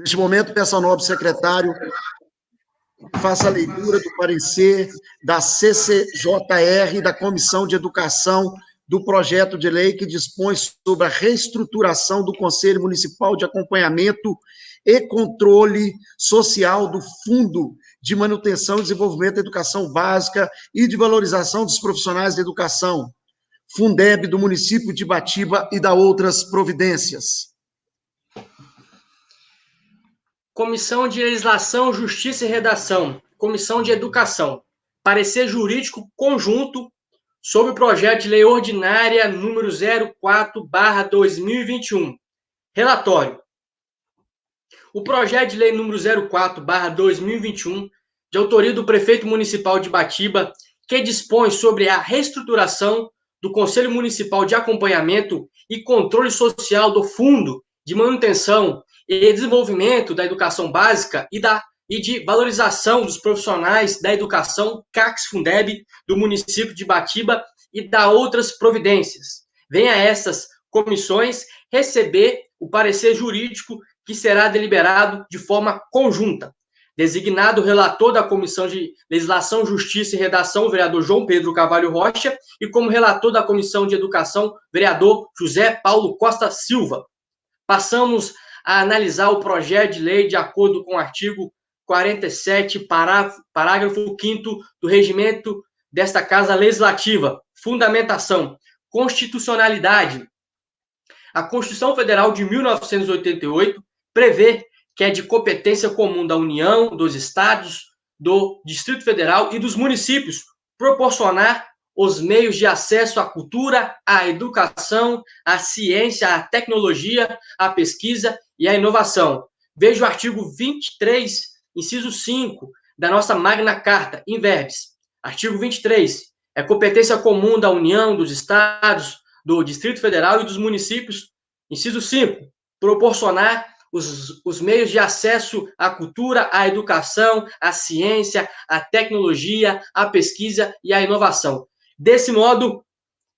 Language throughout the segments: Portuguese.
Neste momento, peço ao nobre secretário que faça a leitura do parecer da CCJR, da Comissão de Educação, do projeto de lei que dispõe sobre a reestruturação do Conselho Municipal de Acompanhamento e Controle Social do Fundo de Manutenção e Desenvolvimento da Educação Básica e de Valorização dos Profissionais da Educação, Fundeb do município de Ibatiba e da outras providências. Comissão de Legislação, Justiça e Redação. Comissão de Educação. Parecer jurídico conjunto sobre o projeto de lei ordinária número 04/2021. Relatório. O projeto de lei número 04/2021, de autoria do prefeito municipal de Ibatiba, que dispõe sobre a reestruturação do Conselho Municipal de Acompanhamento e Controle Social do Fundo de Manutenção e Desenvolvimento da Educação Básica e de Valorização dos Profissionais da Educação, CACS-Fundeb, do município de Ibatiba e da outras providências. Venha a essas comissões receber o parecer jurídico que será deliberado de forma conjunta. Designado relator da Comissão de Legislação, Justiça e Redação, o vereador João Pedro Carvalho Rocha, e como relator da Comissão de Educação, vereador José Paulo Costa Silva. Passamos a analisar o projeto de lei de acordo com o artigo 47, parágrafo 5º do regimento desta Casa Legislativa. Fundamentação. Constitucionalidade. A Constituição Federal de 1988 prevê que é de competência comum da União, dos Estados, do Distrito Federal e dos municípios proporcionar os meios de acesso à cultura, à educação, à ciência, à tecnologia, à pesquisa e à inovação. Veja o artigo 23, inciso 5, da nossa Magna Carta, in verbis. Artigo 23. É competência comum da União, dos Estados, do Distrito Federal e dos municípios. Inciso 5. Proporcionar os meios de acesso à cultura, à educação, à ciência, à tecnologia, à pesquisa e à inovação. Desse modo,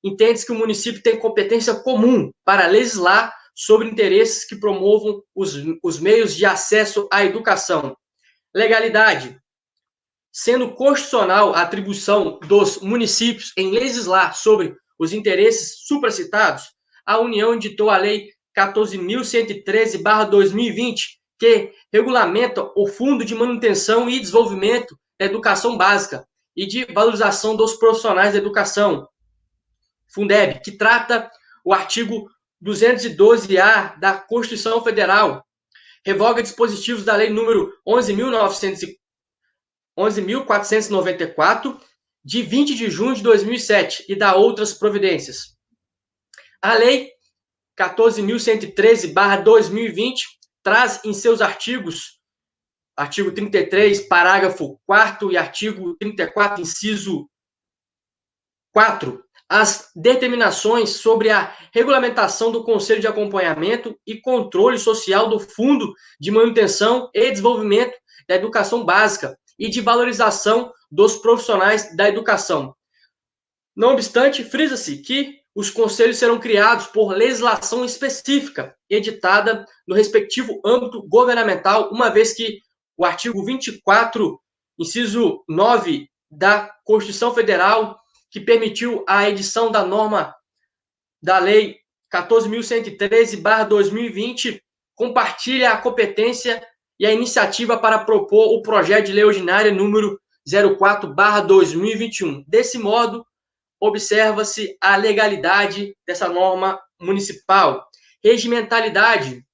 entende-se que o município tem competência comum para legislar sobre interesses que promovam os meios de acesso à educação. Legalidade. Sendo constitucional a atribuição dos municípios em legislar sobre os interesses supracitados, a União editou a Lei 14.113/2020, que regulamenta o Fundo de Manutenção e Desenvolvimento da Educação Básica e de Valorização dos Profissionais da Educação, Fundeb, que trata o artigo 212-A da Constituição Federal, revoga dispositivos da Lei número 11.494, de 20 de junho de 2007, e da outras providências. A Lei 14.113/2020 traz em seus artigos, artigo 33, parágrafo 4º e artigo 34, inciso 4, as determinações sobre a regulamentação do Conselho de Acompanhamento e Controle Social do Fundo de Manutenção e Desenvolvimento da Educação Básica e de Valorização dos Profissionais da Educação. Não obstante, frisa-se que os conselhos serão criados por legislação específica, editada no respectivo âmbito governamental, uma vez que o artigo 24, inciso 9 da Constituição Federal, que permitiu a edição da norma da Lei 14.113/2020, compartilha a competência e a iniciativa para propor o projeto de lei ordinária número 04/2021. Desse modo, observa-se a legalidade dessa norma municipal. Regimentalidade.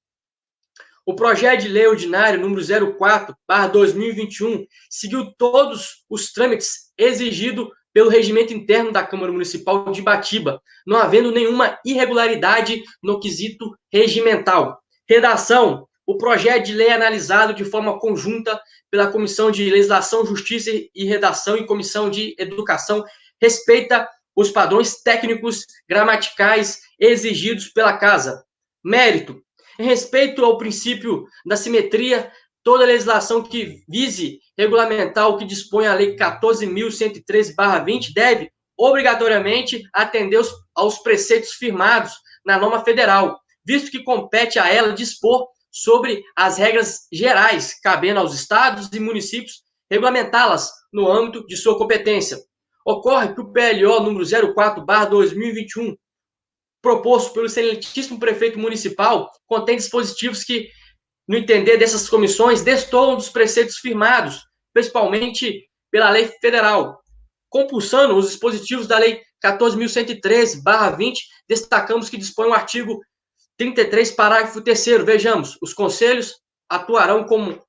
O projeto de lei ordinário número 04/2021 seguiu todos os trâmites exigidos pelo regimento interno da Câmara Municipal de Ibatiba, não havendo nenhuma irregularidade no quesito regimental. Redação. O projeto de lei é analisado de forma conjunta pela Comissão de Legislação, Justiça e Redação e Comissão de Educação, respeita os padrões técnicos gramaticais exigidos pela Casa. Mérito. Em respeito ao princípio da simetria, toda legislação que vise regulamentar o que dispõe a Lei 14.113/20 deve, obrigatoriamente, atender aos preceitos firmados na norma federal, visto que compete a ela dispor sobre as regras gerais cabendo aos estados e municípios regulamentá-las no âmbito de sua competência. Ocorre que o PLO número 04/2021, proposto pelo excelentíssimo prefeito municipal, contém dispositivos que, no entender dessas comissões, destoam dos preceitos firmados, principalmente pela lei federal. Compulsando os dispositivos da lei 14.113/20, destacamos que dispõe o artigo 33, parágrafo 3º. Vejamos, os conselhos atuarão como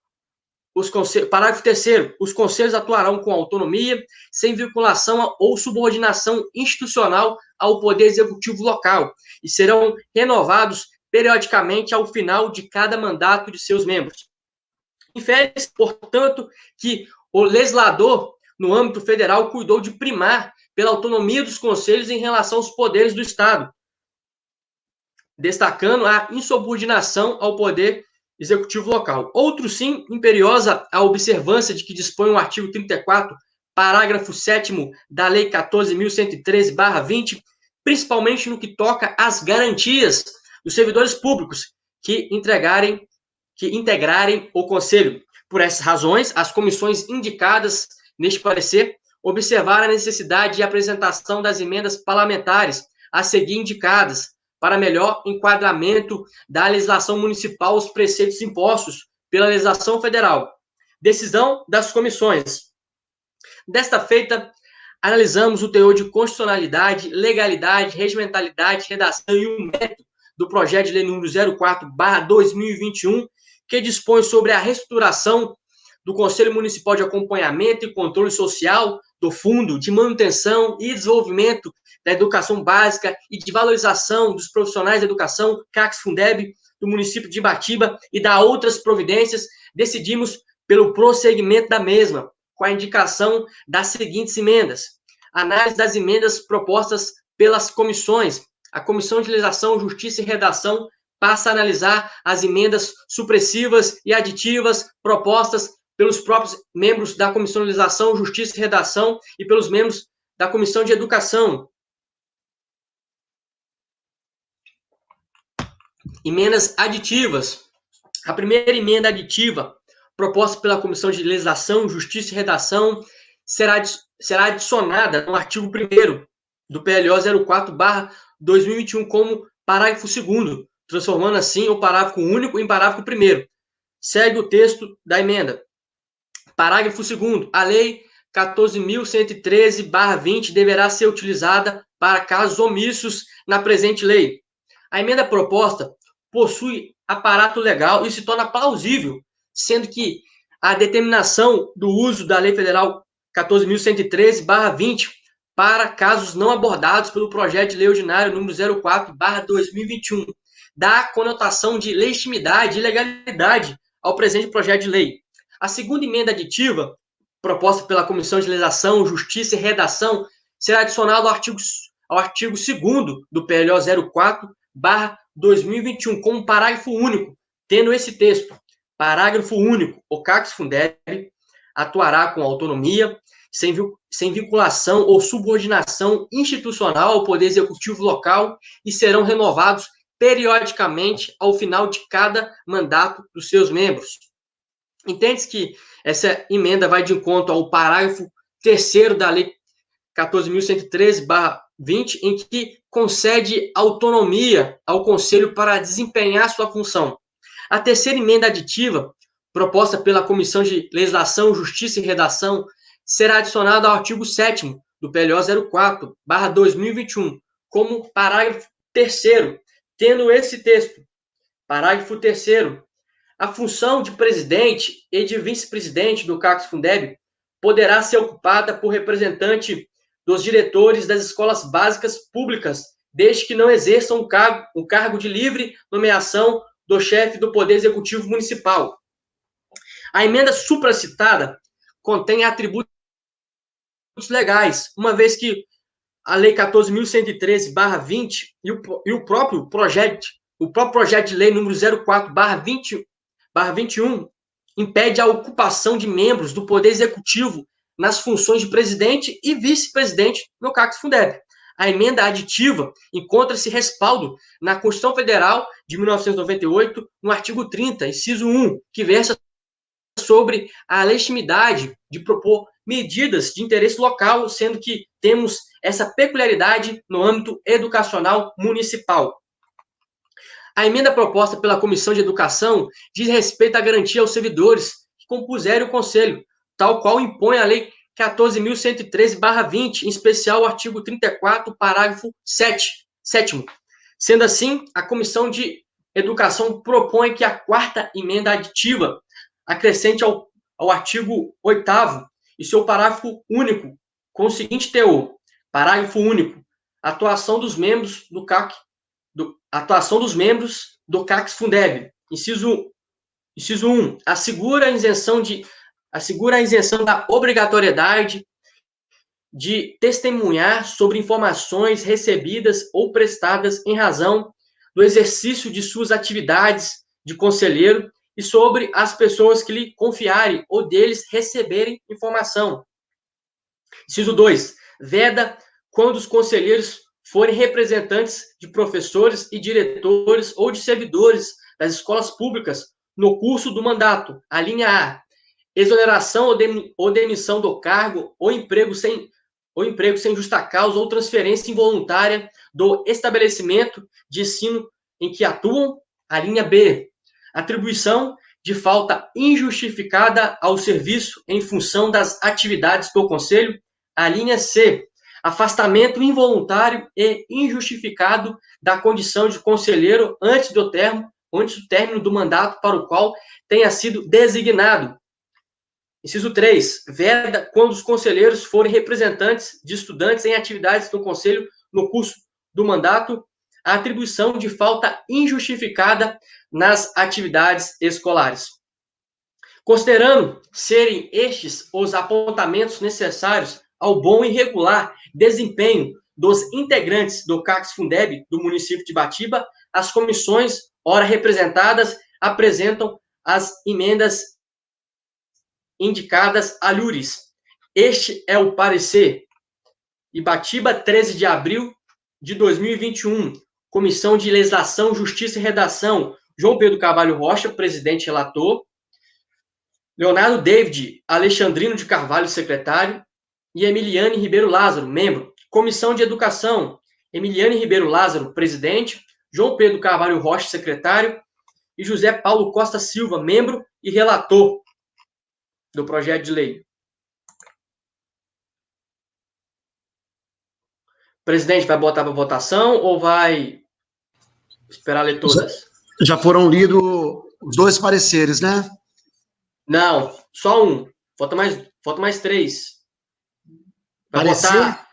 parágrafo 3º, os conselhos atuarão com autonomia, sem vinculação ou subordinação institucional ao Poder Executivo local e serão renovados periodicamente ao final de cada mandato de seus membros. Infere-se, portanto, que o legislador, no âmbito federal, cuidou de primar pela autonomia dos conselhos em relação aos poderes do Estado, destacando a insubordinação ao Poder Executivo local. Outro sim, imperiosa a observância de que dispõe o artigo 34, parágrafo 7º da Lei 14.113/20, principalmente no que toca às garantias dos servidores públicos que integrarem o Conselho. Por essas razões, as comissões indicadas neste parecer observaram a necessidade de apresentação das emendas parlamentares a seguir indicadas, para melhor enquadramento da legislação municipal aos preceitos impostos pela legislação federal. Decisão das comissões. Desta feita, analisamos o teor de constitucionalidade, legalidade, regimentalidade, redação e o mérito do projeto de lei número 04/2021, que dispõe sobre a reestruturação do Conselho Municipal de Acompanhamento e Controle Social do Fundo de Manutenção e Desenvolvimento da Educação Básica e de Valorização dos Profissionais da Educação, CACS-Fundeb, do município de Ibatiba, e da outras providências. Decidimos pelo prosseguimento da mesma, com a indicação das seguintes emendas. Análise das emendas propostas pelas comissões. A Comissão de Legislação, Justiça e Redação passa a analisar as emendas supressivas e aditivas propostas pelos próprios membros da Comissão de Legislação, Justiça e Redação e pelos membros da Comissão de Educação. Emendas aditivas. A primeira emenda aditiva, proposta pela Comissão de Legislação, Justiça e Redação, será adicionada no artigo 1º do PLO 04/2021 como parágrafo 2º, transformando assim o parágrafo único em parágrafo 1º. Segue o texto da emenda. Parágrafo 2º. A Lei 14.113/20 deverá ser utilizada para casos omissos na presente lei. A emenda proposta possui aparato legal e se torna plausível, sendo que a determinação do uso da Lei Federal 14.113/20 para casos não abordados pelo projeto de lei ordinário número 04/2021 dá conotação de legitimidade e legalidade ao presente projeto de lei. A segunda emenda aditiva, proposta pela Comissão de Legislação, Justiça e Redação, será adicionada ao artigo 2º do PLO 04/2021, como parágrafo único, tendo esse texto. Parágrafo único. O CACS-Fundeb atuará com autonomia, sem vinculação ou subordinação institucional ao Poder Executivo local e serão renovados periodicamente ao final de cada mandato dos seus membros. Entende-se que essa emenda vai de encontro ao parágrafo 3º da Lei 14.113/20, em que concede autonomia ao Conselho para desempenhar sua função. A terceira emenda aditiva, proposta pela Comissão de Legislação, Justiça e Redação, será adicionada ao artigo 7º do PLO 04/2021, como parágrafo 3º, tendo esse texto. Parágrafo 3º. A função de presidente e de vice-presidente do CACS-Fundeb poderá ser ocupada por representante dos diretores das escolas básicas públicas, desde que não exerçam o cargo de livre nomeação do chefe do Poder Executivo Municipal. A emenda supracitada contém atributos legais, uma vez que a Lei 14.113/20 e o próprio projeto de lei número 04/21 impede a ocupação de membros do Poder Executivo nas funções de presidente e vice-presidente no CACS-Fundeb. a emenda aditiva encontra-se respaldo na Constituição Federal de 1998, no artigo 30, inciso 1, que versa sobre a legitimidade de propor medidas de interesse local, sendo que temos essa peculiaridade no âmbito educacional municipal. A emenda proposta pela Comissão de Educação diz respeito à garantia aos servidores que compuserem o Conselho, tal qual impõe a Lei 14.113/20, em especial o artigo 34, parágrafo 7º. Sendo assim, a Comissão de Educação propõe que a quarta emenda aditiva acrescente ao artigo 8º e seu parágrafo único, com o seguinte teor: parágrafo único. Atuação dos membros do CAC, Fundeb. Inciso 1. Assegura a isenção da obrigatoriedade de testemunhar sobre informações recebidas ou prestadas em razão do exercício de suas atividades de conselheiro e sobre as pessoas que lhe confiarem ou deles receberem informação. Inciso 2. Veda quando os conselheiros forem representantes de professores e diretores ou de servidores das escolas públicas no curso do mandato. A linha A. Exoneração ou demissão do cargo ou emprego sem justa causa ou transferência involuntária do estabelecimento de ensino em que atuam. A linha B. Atribuição de falta injustificada ao serviço em função das atividades do Conselho. A linha C. Afastamento involuntário e injustificado da condição de conselheiro antes do término do mandato para o qual tenha sido designado. Inciso 3. Veda quando os conselheiros forem representantes de estudantes em atividades do Conselho no curso do mandato, a atribuição de falta injustificada nas atividades escolares. Considerando serem estes os apontamentos necessários ao bom e regular desempenho dos integrantes do CACS Fundeb do município de Ibatiba, as comissões, ora representadas, apresentam as emendas indicadas a Lures. Este é o parecer. Ibatiba, 13 de abril de 2021. Comissão de Legislação, Justiça e Redação, João Pedro Carvalho Rocha, presidente relator. Leonardo David Alexandrino de Carvalho, secretário. E Emiliane Ribeiro Lázaro, membro. Comissão de Educação, Emiliane Ribeiro Lázaro, presidente. João Pedro Carvalho Rocha, secretário. E José Paulo Costa Silva, membro e relator do projeto de lei. Presidente, vai botar para votação ou vai esperar ler todas? Já foram lidos os dois pareceres, né? Não, só um. Falta mais 3. Vai votar?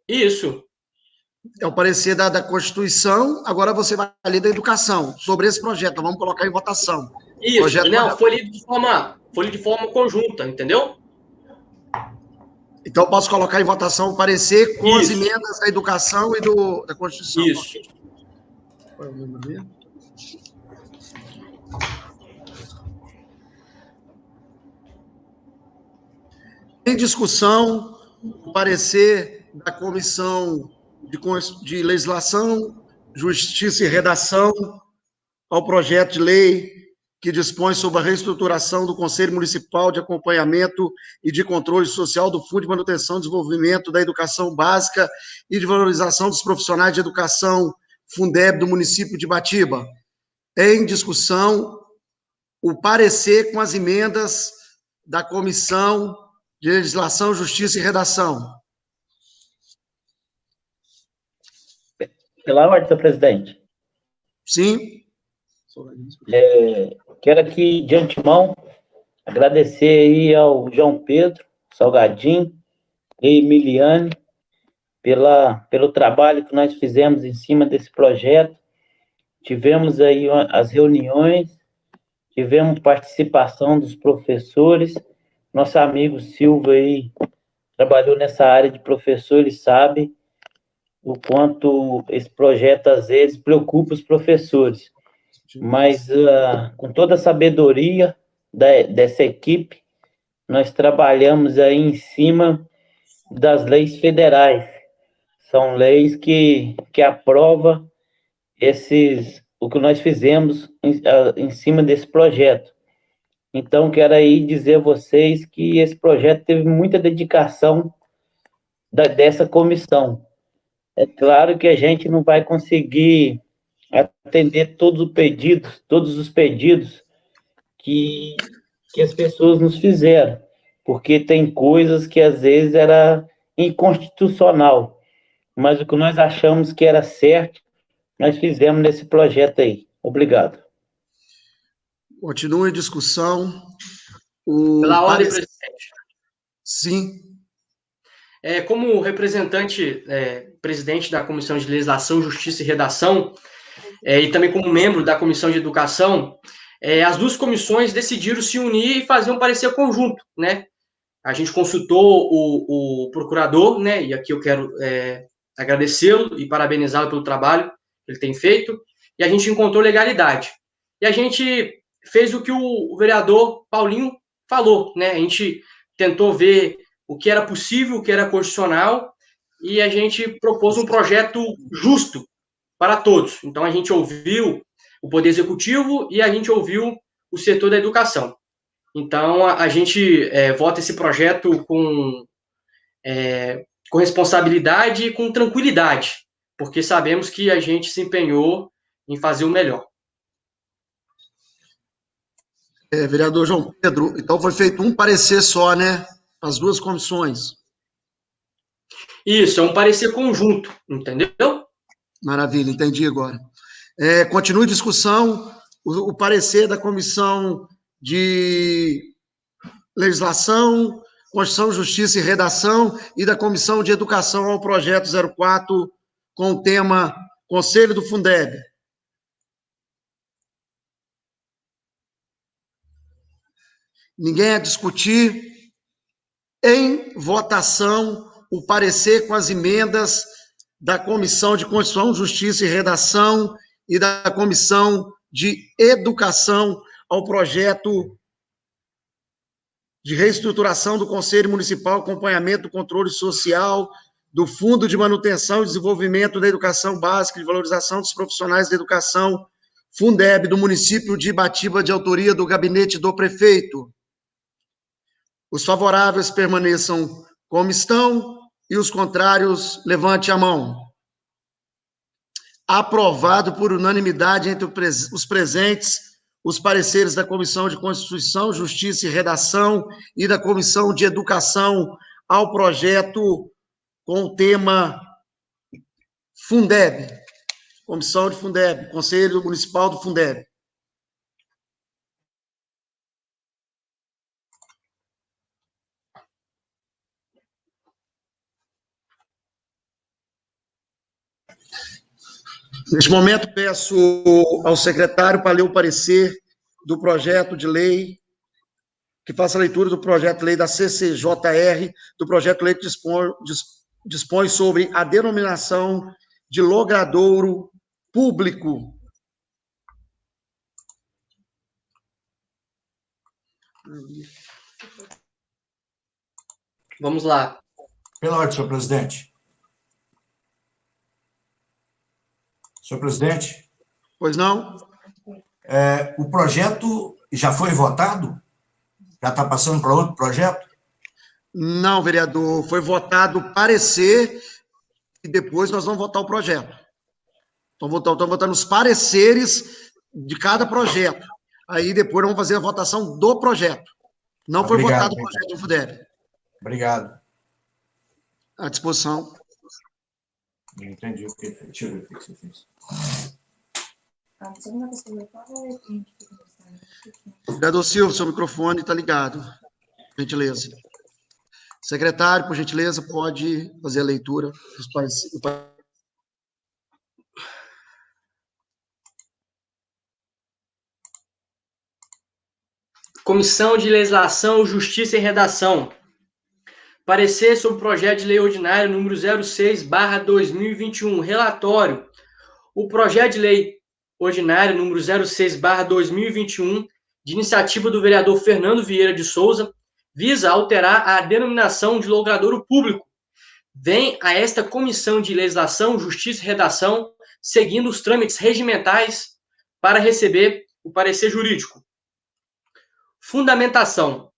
Isso. É o parecer da Constituição, agora você vai ler da Educação, sobre esse projeto. Então, vamos colocar em votação. Isso, projeto não, foi lido de forma conjunta, entendeu? Então, posso colocar em votação o parecer com as emendas da Educação e da Constituição. Isso. Qual é o número dele? Em discussão, o parecer da Comissão de Legislação, Justiça e Redação ao projeto de lei que dispõe sobre a reestruturação do Conselho Municipal de Acompanhamento e de Controle Social do Fundo de Manutenção e Desenvolvimento da Educação Básica e de Valorização dos Profissionais de Educação, Fundeb, do município de Ibatiba. Em discussão, o parecer com as emendas da Comissão de Legislação, Justiça e Redação. Pela ordem, senhor presidente. Sim. Quero aqui, de antemão, agradecer aí ao João Pedro Salgadinho e Emiliane pelo trabalho que nós fizemos em cima desse projeto. Tivemos aí as reuniões, tivemos participação dos professores. Nosso amigo Silva aí trabalhou nessa área de professor, ele sabe o quanto esse projeto, às vezes, preocupa os professores. Mas, com toda a sabedoria dessa equipe, nós trabalhamos aí em cima das leis federais, São leis que aprovam o que nós fizemos em cima desse projeto. Então, quero aí dizer a vocês que esse projeto teve muita dedicação dessa comissão. É claro que a gente não vai conseguir atender todos os pedidos que as pessoas nos fizeram, porque tem coisas que às vezes era inconstitucional, mas o que nós achamos que era certo, nós fizemos nesse projeto aí. Obrigado. Continue a discussão. Pela ordem, presidente. Sim. Como representante, presidente da Comissão de Legislação, Justiça e Redação, e também como membro da Comissão de Educação, as duas comissões decidiram se unir e fazer um parecer conjunto, né? A gente consultou o procurador, né? E aqui eu quero agradecê-lo e parabenizá-lo pelo trabalho que ele tem feito, e a gente encontrou legalidade. E a gente fez o que o vereador Paulinho falou, né? A gente tentou ver o que era possível, o que era constitucional, e a gente propôs um projeto justo para todos. Então, a gente ouviu o Poder Executivo e a gente ouviu o setor da educação. Então, a gente vota esse projeto com responsabilidade e com tranquilidade, porque sabemos que a gente se empenhou em fazer o melhor. Vereador João Pedro, então foi feito um parecer só, né? As duas comissões. Isso, é um parecer conjunto, entendeu? Maravilha, entendi agora. Continue a discussão. O parecer da Comissão de Legislação, Constituição, Justiça e Redação e da Comissão de Educação ao projeto 04 com o tema Conselho do Fundeb. Ninguém a discutir. Em votação, o parecer com as emendas da Comissão de Constituição, Justiça e Redação e da Comissão de Educação ao projeto de reestruturação do Conselho Municipal, acompanhamento do controle social, do Fundo de Manutenção e Desenvolvimento da Educação Básica e de Valorização dos Profissionais da Educação, Fundeb, do município de Ibatiba, de autoria do gabinete do prefeito. Os favoráveis permaneçam como estão e os contrários, levante a mão. Aprovado por unanimidade entre os presentes, os pareceres da Comissão de Constituição, Justiça e Redação e da Comissão de Educação ao projeto com o tema Fundeb, Comissão de Fundeb, Conselho Municipal do Fundeb. Neste momento, peço ao secretário para ler o parecer do projeto de lei, que faça a leitura do projeto de lei da CCJR, do projeto de lei que dispõe sobre a denominação de logradouro público. Vamos lá. Pela ordem, senhor presidente. Senhor presidente. Pois não? O projeto já foi votado? Já está passando para outro projeto? Não, vereador. Foi votado o parecer e depois nós vamos votar o projeto. Estamos votando os pareceres de cada projeto. Aí depois vamos fazer a votação do projeto. Não foi votado o projeto do Fundeb. Obrigado. À disposição. Entendi o que deixa eu ver o que você fez. Vereador Silva, seu microfone está ligado. Por gentileza. Secretário, por gentileza, pode fazer a leitura dos pareceres. Comissão de Legislação, Justiça e Redação. Parecer sobre o projeto de lei ordinário número 06/2021. Relatório. O projeto de lei ordinário número 06/2021, de iniciativa do vereador Fernando Vieira de Souza, visa alterar a denominação de logradouro público, vem a esta Comissão de Legislação, Justiça e Redação, seguindo os trâmites regimentais para receber o parecer jurídico. Fundamentação.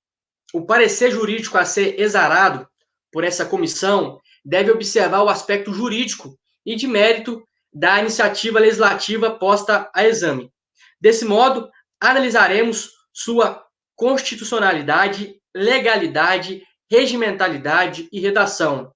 O parecer jurídico a ser exarado por essa comissão deve observar o aspecto jurídico e de mérito da iniciativa legislativa posta a exame. Desse modo, analisaremos sua constitucionalidade, legalidade, regimentalidade e redação.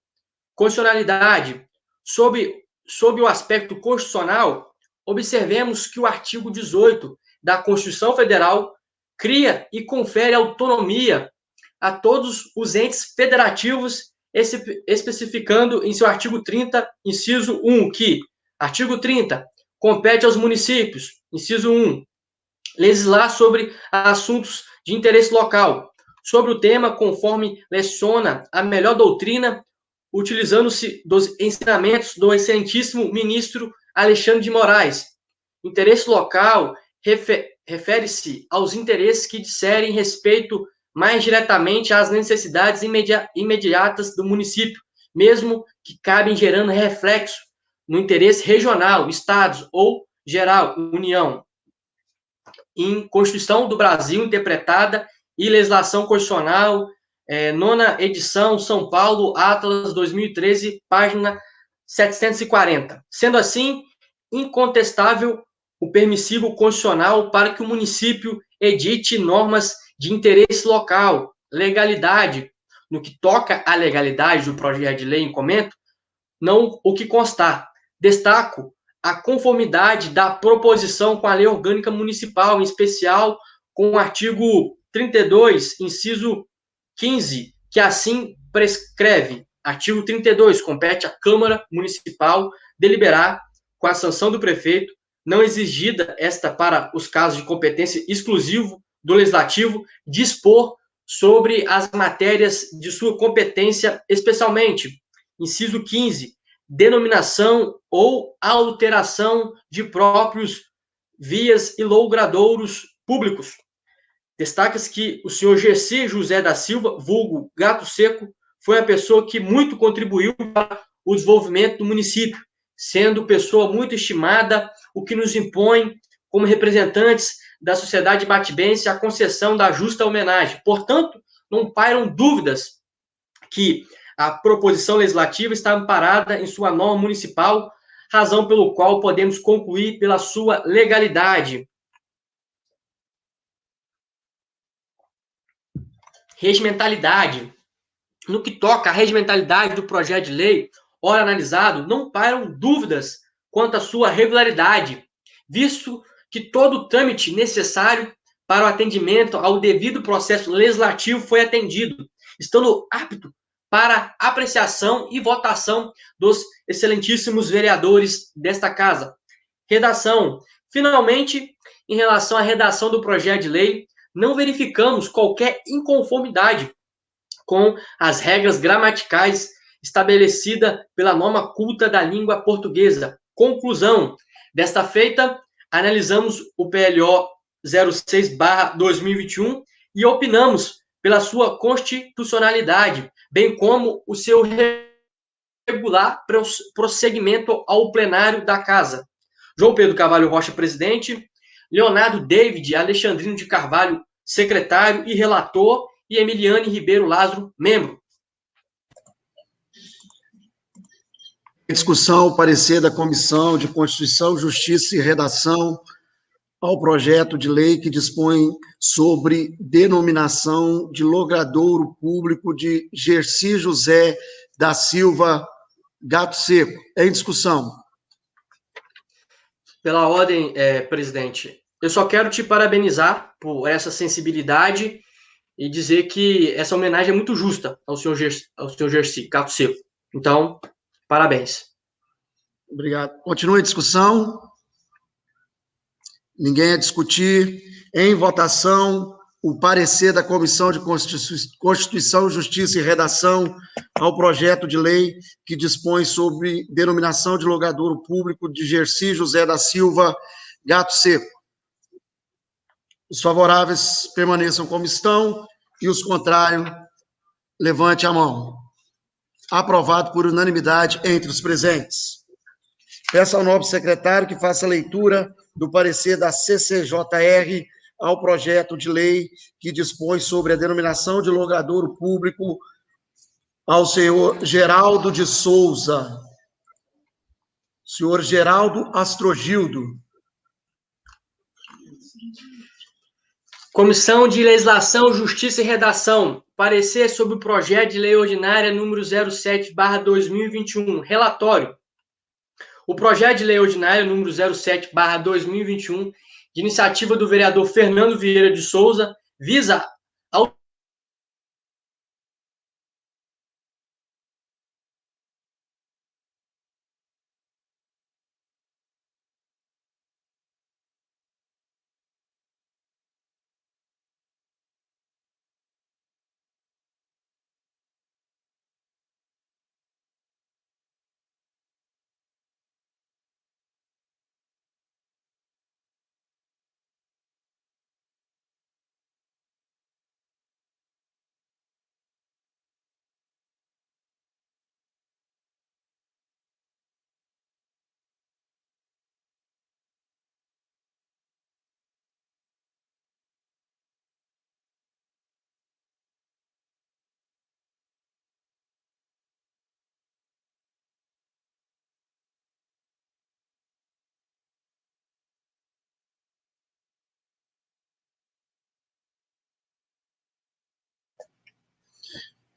Constitucionalidade. Sob o aspecto constitucional, observemos que o artigo 18 da Constituição Federal cria e confere autonomia a todos os entes federativos, especificando em seu artigo 30, inciso 1, que, artigo 30, compete aos municípios, inciso 1, legislar sobre assuntos de interesse local, sobre o tema conforme leciona a melhor doutrina, utilizando-se dos ensinamentos do excelentíssimo ministro Alexandre de Moraes. Interesse local refere-se aos interesses que disserem respeito mais diretamente às necessidades imediatas do município, mesmo que cabem gerando reflexo no interesse regional, estados ou geral, União. Em Constituição do Brasil interpretada e legislação constitucional, nona edição, São Paulo, Atlas 2013, página 740. Sendo assim, incontestável o permissivo constitucional para que o município edite normas de interesse local, legalidade. No que toca à legalidade do projeto de lei em comento, não o que constar. Destaco a conformidade da proposição com a Lei Orgânica Municipal, em especial com o artigo 32, inciso 15, que assim prescreve. Artigo 32, compete à Câmara Municipal deliberar com a sanção do prefeito, não exigida esta para os casos de competência exclusivo do Legislativo, dispor sobre as matérias de sua competência, especialmente, inciso 15, denominação ou alteração de próprios vias e logradouros públicos. Destaca-se que o senhor Gersi José da Silva, vulgo Gato Seco, foi a pessoa que muito contribuiu para o desenvolvimento do município, sendo pessoa muito estimada, o que nos impõe, como representantes da sociedade batibense, a concessão da justa homenagem. Portanto, não pairam dúvidas que a proposição legislativa está amparada em sua norma municipal, razão pelo qual podemos concluir pela sua legalidade. Regimentalidade. No que toca à regimentalidade do projeto de lei, ora analisado, não pairam dúvidas quanto à sua regularidade, visto que todo o trâmite necessário para o atendimento ao devido processo legislativo foi atendido, estando apto para apreciação e votação dos excelentíssimos vereadores desta casa. Redação. Finalmente, em relação à redação do projeto de lei, não verificamos qualquer inconformidade com as regras gramaticais estabelecida pela norma culta da língua portuguesa. Conclusão. Desta feita, analisamos o PLO 06/2021 e opinamos pela sua constitucionalidade, bem como o seu regular prosseguimento ao plenário da Casa. João Pedro Carvalho Rocha, presidente, Leonardo David Alexandrino de Carvalho, secretário e relator, e Emiliane Ribeiro Lázaro, membro. Discussão, parecer da Comissão de Constituição, Justiça e Redação ao projeto de lei que dispõe sobre denominação de logradouro público de Gersi José da Silva Gato Seco. Em discussão. Pela ordem, presidente, eu só quero te parabenizar por essa sensibilidade e dizer que essa homenagem é muito justa ao senhor Gersi Gato Seco. Então, parabéns. Obrigado. Continua a discussão. Ninguém a discutir. Em votação, o parecer da Comissão de Constituição, Justiça e Redação ao projeto de lei que dispõe sobre denominação de logradouro público de Gersi José da Silva Gato Seco. Os favoráveis permaneçam como estão e os contrários, levante a mão. Aprovado por unanimidade entre os presentes. Peço ao nobre secretário que faça a leitura do parecer da CCJR ao projeto de lei que dispõe sobre a denominação de logradouro público ao senhor Geraldo de Souza. Senhor Geraldo Astrogildo. Comissão de Legislação, Justiça e Redação. Parecer sobre o projeto de lei ordinária número 07/2021. Relatório. O projeto de lei ordinária número 07/2021, de iniciativa do vereador Fernando Vieira de Souza, visa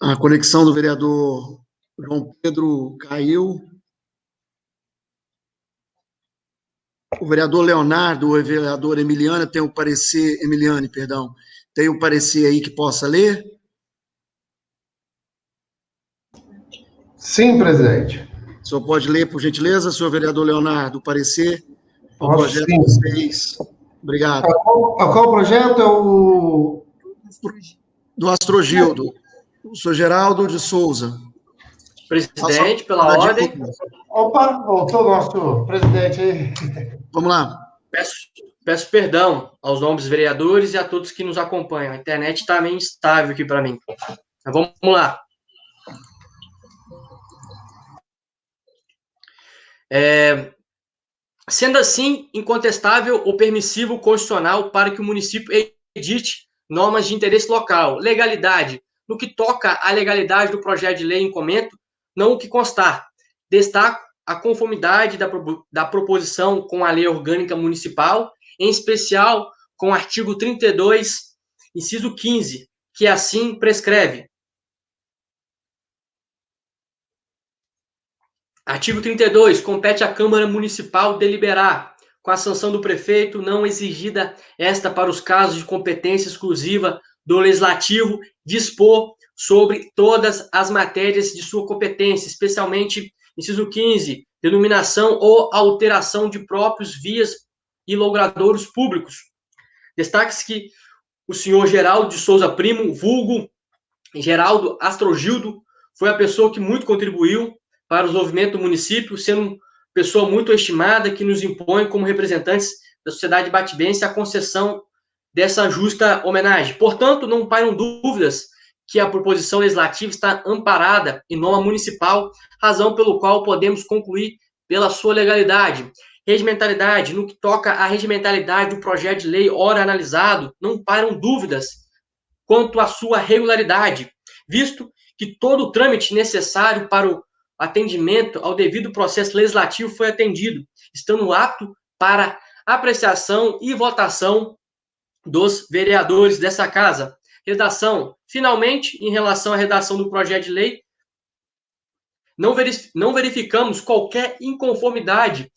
A conexão do vereador João Pedro caiu. O vereador Leonardo, o vereador Emiliano, tem o parecer, Emiliane, perdão, tem o parecer aí que possa ler? Sim, presidente. O senhor pode ler, por gentileza, senhor vereador Leonardo, o parecer ao Posso, projeto sim. 6. Obrigado. Qual projeto é o... Do Astrogildo, o senhor Geraldo de Souza. presidente, pela ordem. Opa, voltou o nosso presidente aí. Vamos lá. Peço perdão aos nobres vereadores e a todos que nos acompanham. A internet está meio instável aqui para mim. Mas vamos lá. Sendo assim, incontestável ou permissivo constitucional para que o município edite normas de interesse local. Legalidade. No que toca à legalidade do projeto de lei em comento, não o que constar. Destaco a conformidade da proposição com a lei orgânica municipal, em especial com o artigo 32, inciso 15, que assim prescreve. Artigo 32. Compete à Câmara Municipal deliberar, com a sanção do prefeito, não exigida esta para os casos de competência exclusiva do Legislativo, dispor sobre todas as matérias de sua competência, especialmente, inciso 15, denominação ou alteração de próprios vias e logradouros públicos. Destaque-se que o senhor Geraldo de Souza Primo, vulgo Geraldo Astrogildo, foi a pessoa que muito contribuiu para o desenvolvimento do município, sendo pessoa muito estimada, que nos impõe como representantes da sociedade batibense a concessão dessa justa homenagem. Portanto, não pairam dúvidas que a proposição legislativa está amparada em norma municipal, razão pelo qual podemos concluir pela sua legalidade. Regimentalidade, no que toca à regimentalidade do projeto de lei ora analisado, não pairam dúvidas quanto à sua regularidade, visto que todo o trâmite necessário para o atendimento ao devido processo legislativo foi atendido, estando apto para apreciação e votação dos vereadores dessa casa. Redação. Finalmente, em relação à redação do projeto de lei, não verificamos qualquer inconformidade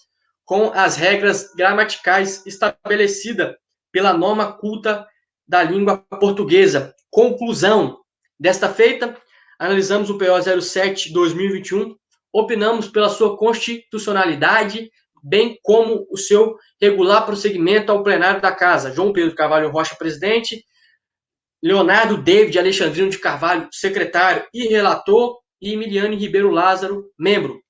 com as regras gramaticais estabelecidas pela norma culta da língua portuguesa. Conclusão. Desta feita, analisamos o PO 07/2021, opinamos pela sua constitucionalidade, bem como o seu regular prosseguimento ao plenário da Casa. João Pedro Carvalho Rocha, presidente. Leonardo David Alexandrino de Carvalho, secretário e relator. E Emiliane Ribeiro Lázaro, membro.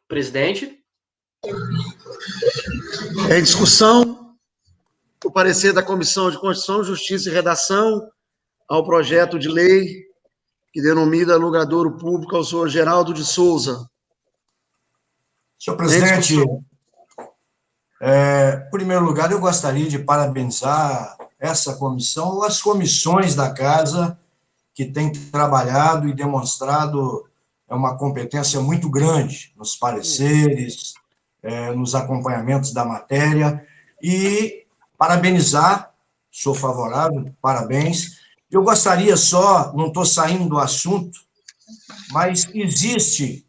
Presidente. Em discussão, o parecer da Comissão de Constituição, Justiça e Redação ao projeto de lei que denomina logradouro público ao senhor Geraldo de Souza. Senhor presidente, em primeiro lugar, eu gostaria de parabenizar essa comissão, as comissões da Casa, que têm trabalhado e demonstrado uma competência muito grande nos pareceres, nos acompanhamentos da matéria, e parabenizar, sou favorável, parabéns. Eu gostaria só, não estou saindo do assunto, mas existe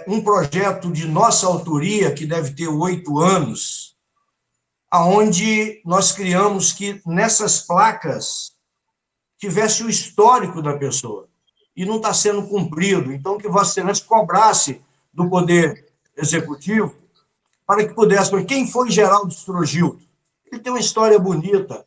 um projeto de nossa autoria, que deve ter 8 anos, aonde nós criamos que nessas placas tivesse o histórico da pessoa, e não está sendo cumprido. Então, que Vossa Excelência cobrasse do Poder Executivo para que pudesse... Quem foi Geraldo Strogildo? Ele tem uma história bonita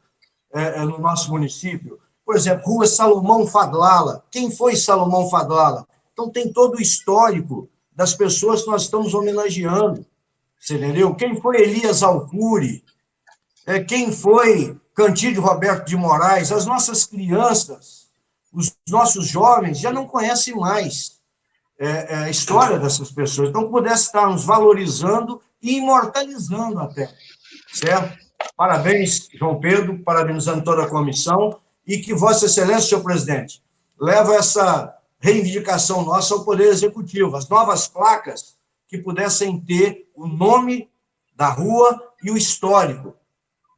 no nosso município. Por exemplo, Rua Salomão Fadlala. Quem foi Salomão Fadlala? Então, tem todo o histórico das pessoas que nós estamos homenageando. Você entendeu? Quem foi Elias Alcuri? Quem foi Cantídio Roberto de Moraes? As nossas crianças, os nossos jovens já não conhecem mais a história dessas pessoas. Então, que pudesse estarmos valorizando e imortalizando até, certo? Parabéns, João Pedro, parabenizando toda a comissão, e que Vossa Excelência, senhor presidente, leva essa reivindicação nossa ao Poder Executivo, as novas placas que pudessem ter o nome da rua e o histórico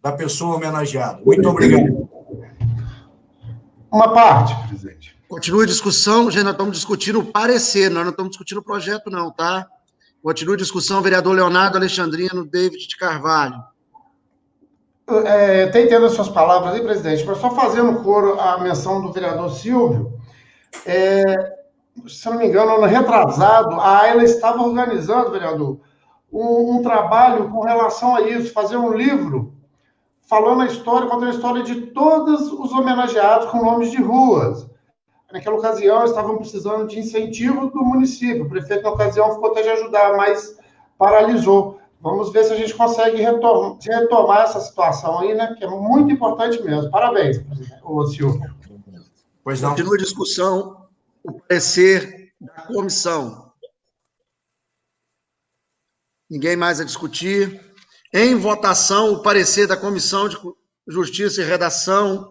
da pessoa homenageada. Muito obrigado. Uma parte, presidente. Continua a discussão, já nós estamos discutindo o parecer, nós não estamos discutindo o projeto, não, tá? Continua a discussão, vereador Leonardo Alexandrino David de Carvalho. Até entendo as suas palavras aí, presidente, mas só fazendo coro à menção do vereador Silvio, se não me engano, ano retrasado, a AILA estava organizando, vereador, um trabalho com relação a isso, fazer um livro falando a história, contando a história de todos os homenageados com nomes de ruas. Naquela ocasião, estavam precisando de incentivo do município. O prefeito, na ocasião, ficou até de ajudar, mas paralisou. Vamos ver se a gente consegue retomar essa situação aí, né? Que é muito importante mesmo. Parabéns, Silvio. Pois não. Continua a discussão, o parecer da comissão. Ninguém mais a discutir. Em votação, o parecer da Comissão de Justiça e Redação,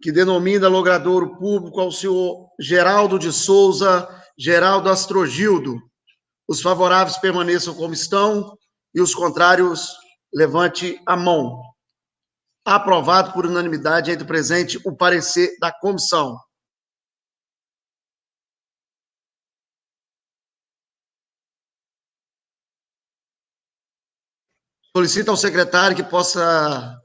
que denomina logradouro público ao senhor Geraldo de Souza, Geraldo Astrogildo. Os favoráveis permaneçam como estão e os contrários, levante a mão. Aprovado por unanimidade entre presente o parecer da comissão. Solicito ao secretário que possa...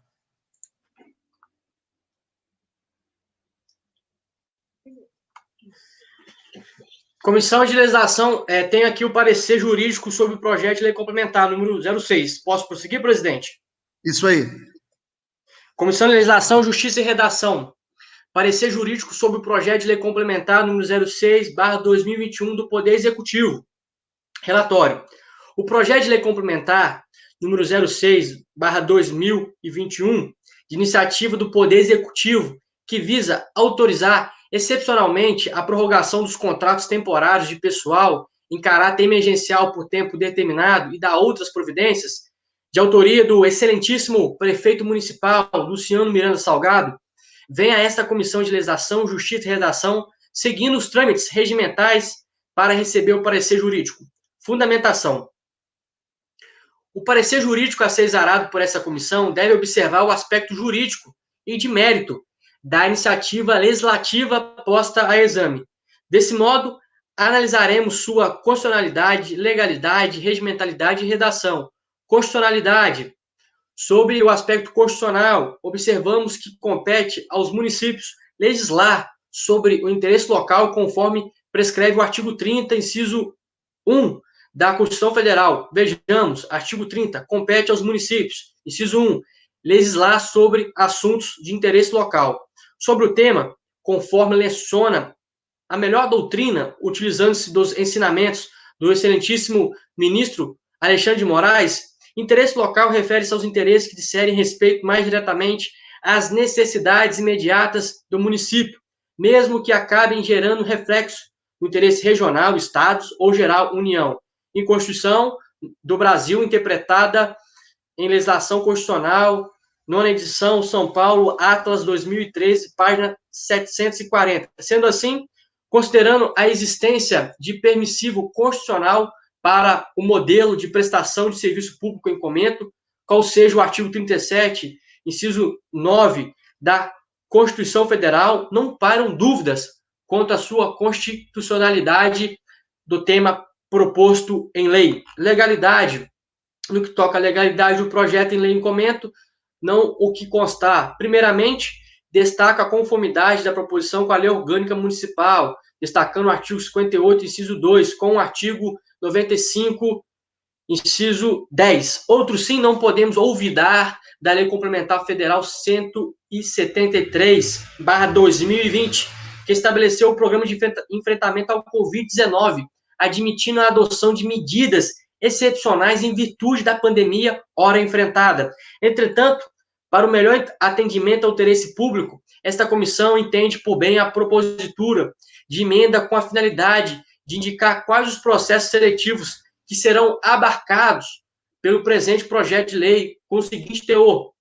Comissão de Legislação, tem aqui o parecer jurídico sobre o projeto de lei complementar, número 06. Posso prosseguir, presidente? Isso aí. Comissão de Legislação, Justiça e Redação. Parecer jurídico sobre o projeto de lei complementar, número 06/2021, do Poder Executivo. Relatório. O projeto de lei complementar, número 06/2021, de iniciativa do Poder Executivo, que visa autorizar excepcionalmente a prorrogação dos contratos temporários de pessoal em caráter emergencial por tempo determinado e da outras providências, de autoria do excelentíssimo prefeito municipal, Luciano Miranda Salgado, vem a esta Comissão de Legislação, Justiça e Redação, seguindo os trâmites regimentais para receber o parecer jurídico. Fundamentação. O parecer jurídico a ser exarado por essa comissão deve observar o aspecto jurídico e de mérito da iniciativa legislativa posta a exame. Desse modo, analisaremos sua constitucionalidade, legalidade, regimentalidade e redação. Constitucionalidade. Sobre o aspecto constitucional, observamos que compete aos municípios legislar sobre o interesse local conforme prescreve o artigo 30, inciso 1 da Constituição Federal. Vejamos, artigo 30, compete aos municípios, inciso 1, legislar sobre assuntos de interesse local. Sobre o tema, conforme leciona a melhor doutrina, utilizando-se dos ensinamentos do excelentíssimo ministro Alexandre de Moraes, Interesse local refere-se aos interesses que disserem respeito mais diretamente às necessidades imediatas do município, mesmo que acabem gerando reflexo no interesse regional, estados ou geral, União. Em Constituição do Brasil, interpretada em legislação constitucional, nona edição, São Paulo, Atlas 2013, página 740. Sendo assim, considerando a existência de permissivo constitucional para o modelo de prestação de serviço público em comento, qual seja o artigo 37, inciso 9 da Constituição Federal, não param dúvidas quanto à sua constitucionalidade do tema proposto em lei. Legalidade. No que toca à legalidade do projeto em lei em comento, não o que constar. Primeiramente, destaca a conformidade da proposição com a lei orgânica municipal, destacando o artigo 58, inciso 2, com o artigo 95, inciso 10. Outro sim, não podemos olvidar da Lei Complementar Federal 173/2020, que estabeleceu o programa de enfrentamento ao Covid-19, admitindo a adoção de medidas excepcionais em virtude da pandemia ora enfrentada. Entretanto, para o melhor atendimento ao interesse público, esta comissão entende por bem a propositura de emenda com a finalidade de indicar quais os processos seletivos que serão abarcados pelo presente projeto de lei com o seguinte teor.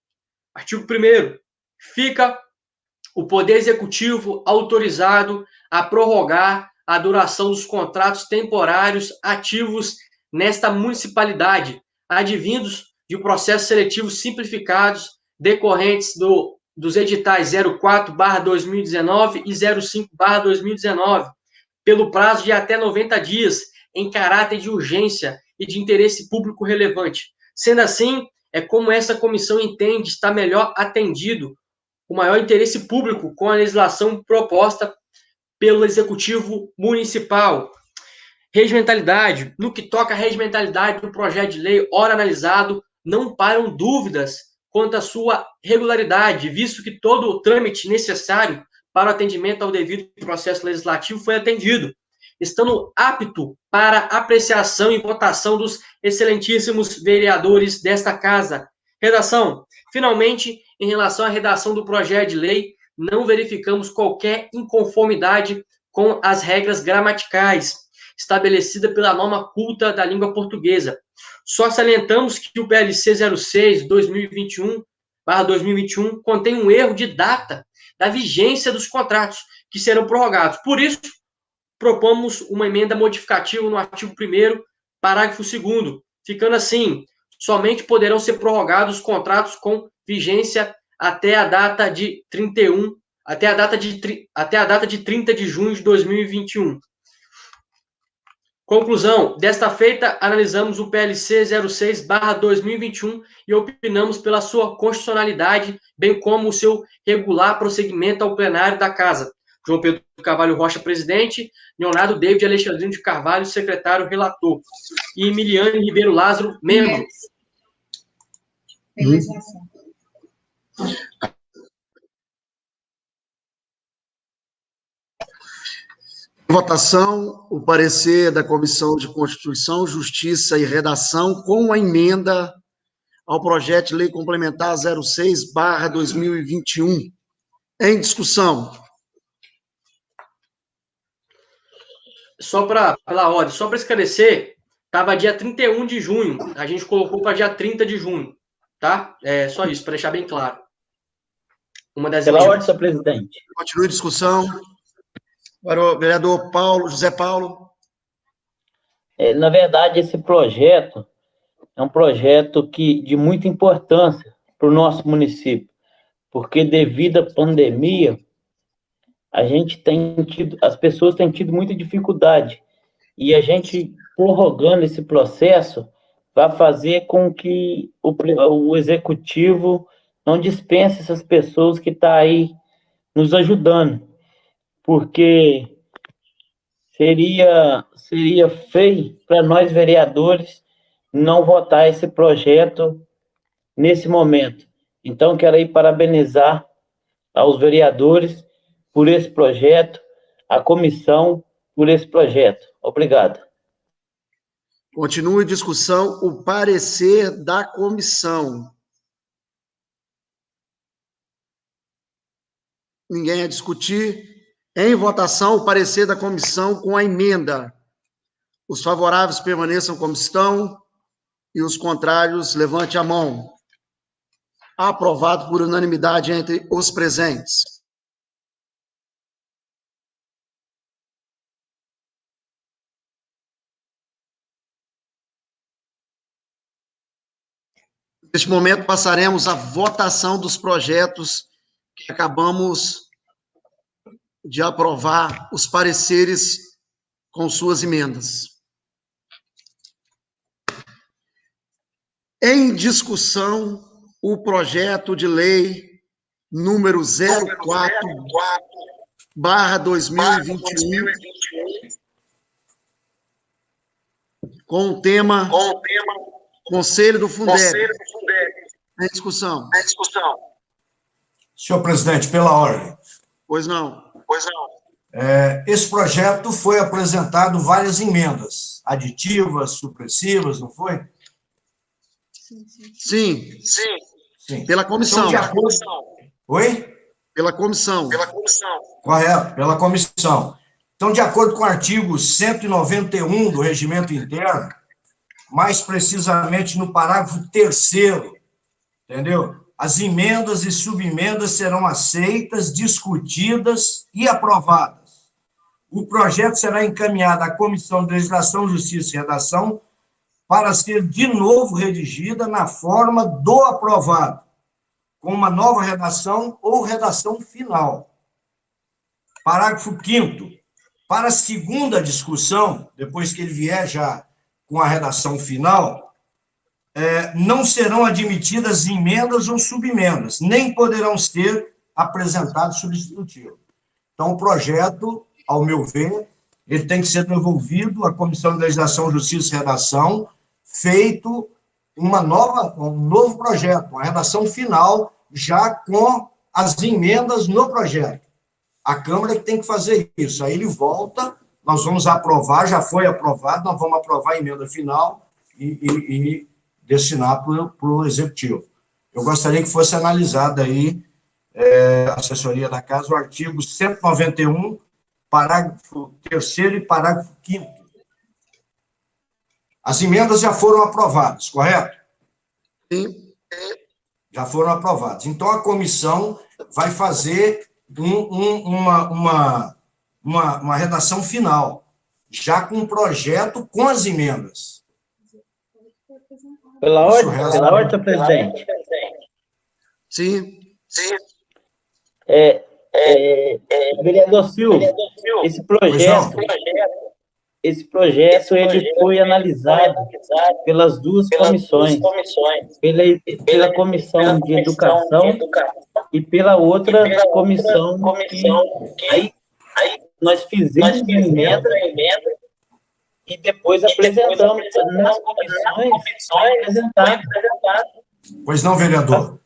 Artigo 1º. Fica o Poder Executivo autorizado a prorrogar a duração dos contratos temporários ativos nesta municipalidade, advindos de processos seletivos simplificados decorrentes dos editais 04/2019 e 05/2019, pelo prazo de até 90 dias, em caráter de urgência e de interesse público relevante. Sendo assim, é como essa comissão entende estar melhor atendido o maior interesse público com a legislação proposta pelo Executivo Municipal. Regimentalidade. No que toca à regimentalidade do projeto de lei, ora analisado, não param dúvidas quanto à sua regularidade, visto que todo o trâmite necessário para o atendimento ao devido processo legislativo foi atendido, estando apto para apreciação e votação dos excelentíssimos vereadores desta casa. Redação. Finalmente, em relação à redação do projeto de lei, não verificamos qualquer inconformidade com as regras gramaticais estabelecida pela norma culta da língua portuguesa. Só salientamos que o PLC 06/2021 contém um erro de data da vigência dos contratos, que serão prorrogados. Por isso, propomos uma emenda modificativa no artigo 1º, parágrafo 2º, ficando assim: somente poderão ser prorrogados os contratos com vigência até a data de 30 de junho de 2021. Conclusão. Desta feita, analisamos o PLC 06/2021 e opinamos pela sua constitucionalidade, bem como o seu regular prosseguimento ao plenário da Casa. João Pedro Carvalho Rocha, presidente, Leonardo David Alexandrino de Carvalho, secretário relator, e Emiliane Ribeiro Lázaro, membro. Votação, o parecer da Comissão de Constituição, Justiça e Redação com a emenda ao projeto de lei complementar 06/2021. Em discussão. Só pela ordem, só para esclarecer, estava dia 31 de junho, a gente colocou para dia 30 de junho, tá? É só isso, para deixar bem claro. Uma das Pela ordem, senhor presidente. Continue a discussão. Para o vereador José Paulo. Na verdade, esse projeto é um projeto de muita importância para o nosso município, porque devido à pandemia, as pessoas têm tido muita dificuldade, e a gente, prorrogando esse processo, vai fazer com que o executivo não dispense essas pessoas que estão aí nos ajudando, porque seria feio para nós, vereadores, não votar esse projeto nesse momento. Então, quero aí parabenizar aos vereadores por esse projeto, a comissão por esse projeto. Obrigado. Continua em discussão o parecer da comissão. Ninguém a discutir. Em votação, o parecer da comissão com a emenda. Os favoráveis permaneçam como estão e os contrários, levante a mão. Aprovado por unanimidade entre os presentes. Neste momento, passaremos à votação dos projetos que acabamos de aprovar, os pareceres com suas emendas. Em discussão, o projeto de lei número 04/2021, com o tema Conselho do Fundeb. Em discussão. Senhor presidente, pela ordem. Pois não. Esse projeto foi apresentado várias emendas, aditivas, supressivas, não foi? Sim. Sim. Pela comissão. Então, de acordo... Oi? Pela comissão. Correto, pela comissão. Então, de acordo com o artigo 191 do Regimento Interno, mais precisamente no parágrafo 3º, entendeu? As emendas e subemendas serão aceitas, discutidas e aprovadas. O projeto será encaminhado à Comissão de Legislação, Justiça e Redação para ser de novo redigida na forma do aprovado, com uma nova redação ou redação final. Parágrafo 5º. Para a segunda discussão, depois que ele vier já com a redação final, não serão admitidas emendas ou subemendas, nem poderão ser apresentados substitutivos. Então, o projeto, ao meu ver, ele tem que ser devolvido à Comissão de Legislação, Justiça e Redação, feito um novo projeto, uma redação final, já com as emendas no projeto. A Câmara que tem que fazer isso. Aí ele volta, nós vamos aprovar, já foi aprovado, nós vamos aprovar a emenda final e destinar para o Executivo. Eu gostaria que fosse analisado aí, a assessoria da Casa, o artigo 191, parágrafo 3º e parágrafo 5º. As emendas já foram aprovadas, correto? Sim. Já foram aprovadas. Então, a comissão vai fazer uma redação final, já com o projeto com as emendas. Pela ordem, presidente. Sim. Vereador Silvio, esse projeto ele foi analisado pelas duas comissões, pela Comissão de Educação e pela outra comissão que aí nós fizemos a emenda e depois apresentamos nas comissões apresentadas. Pois não, vereador.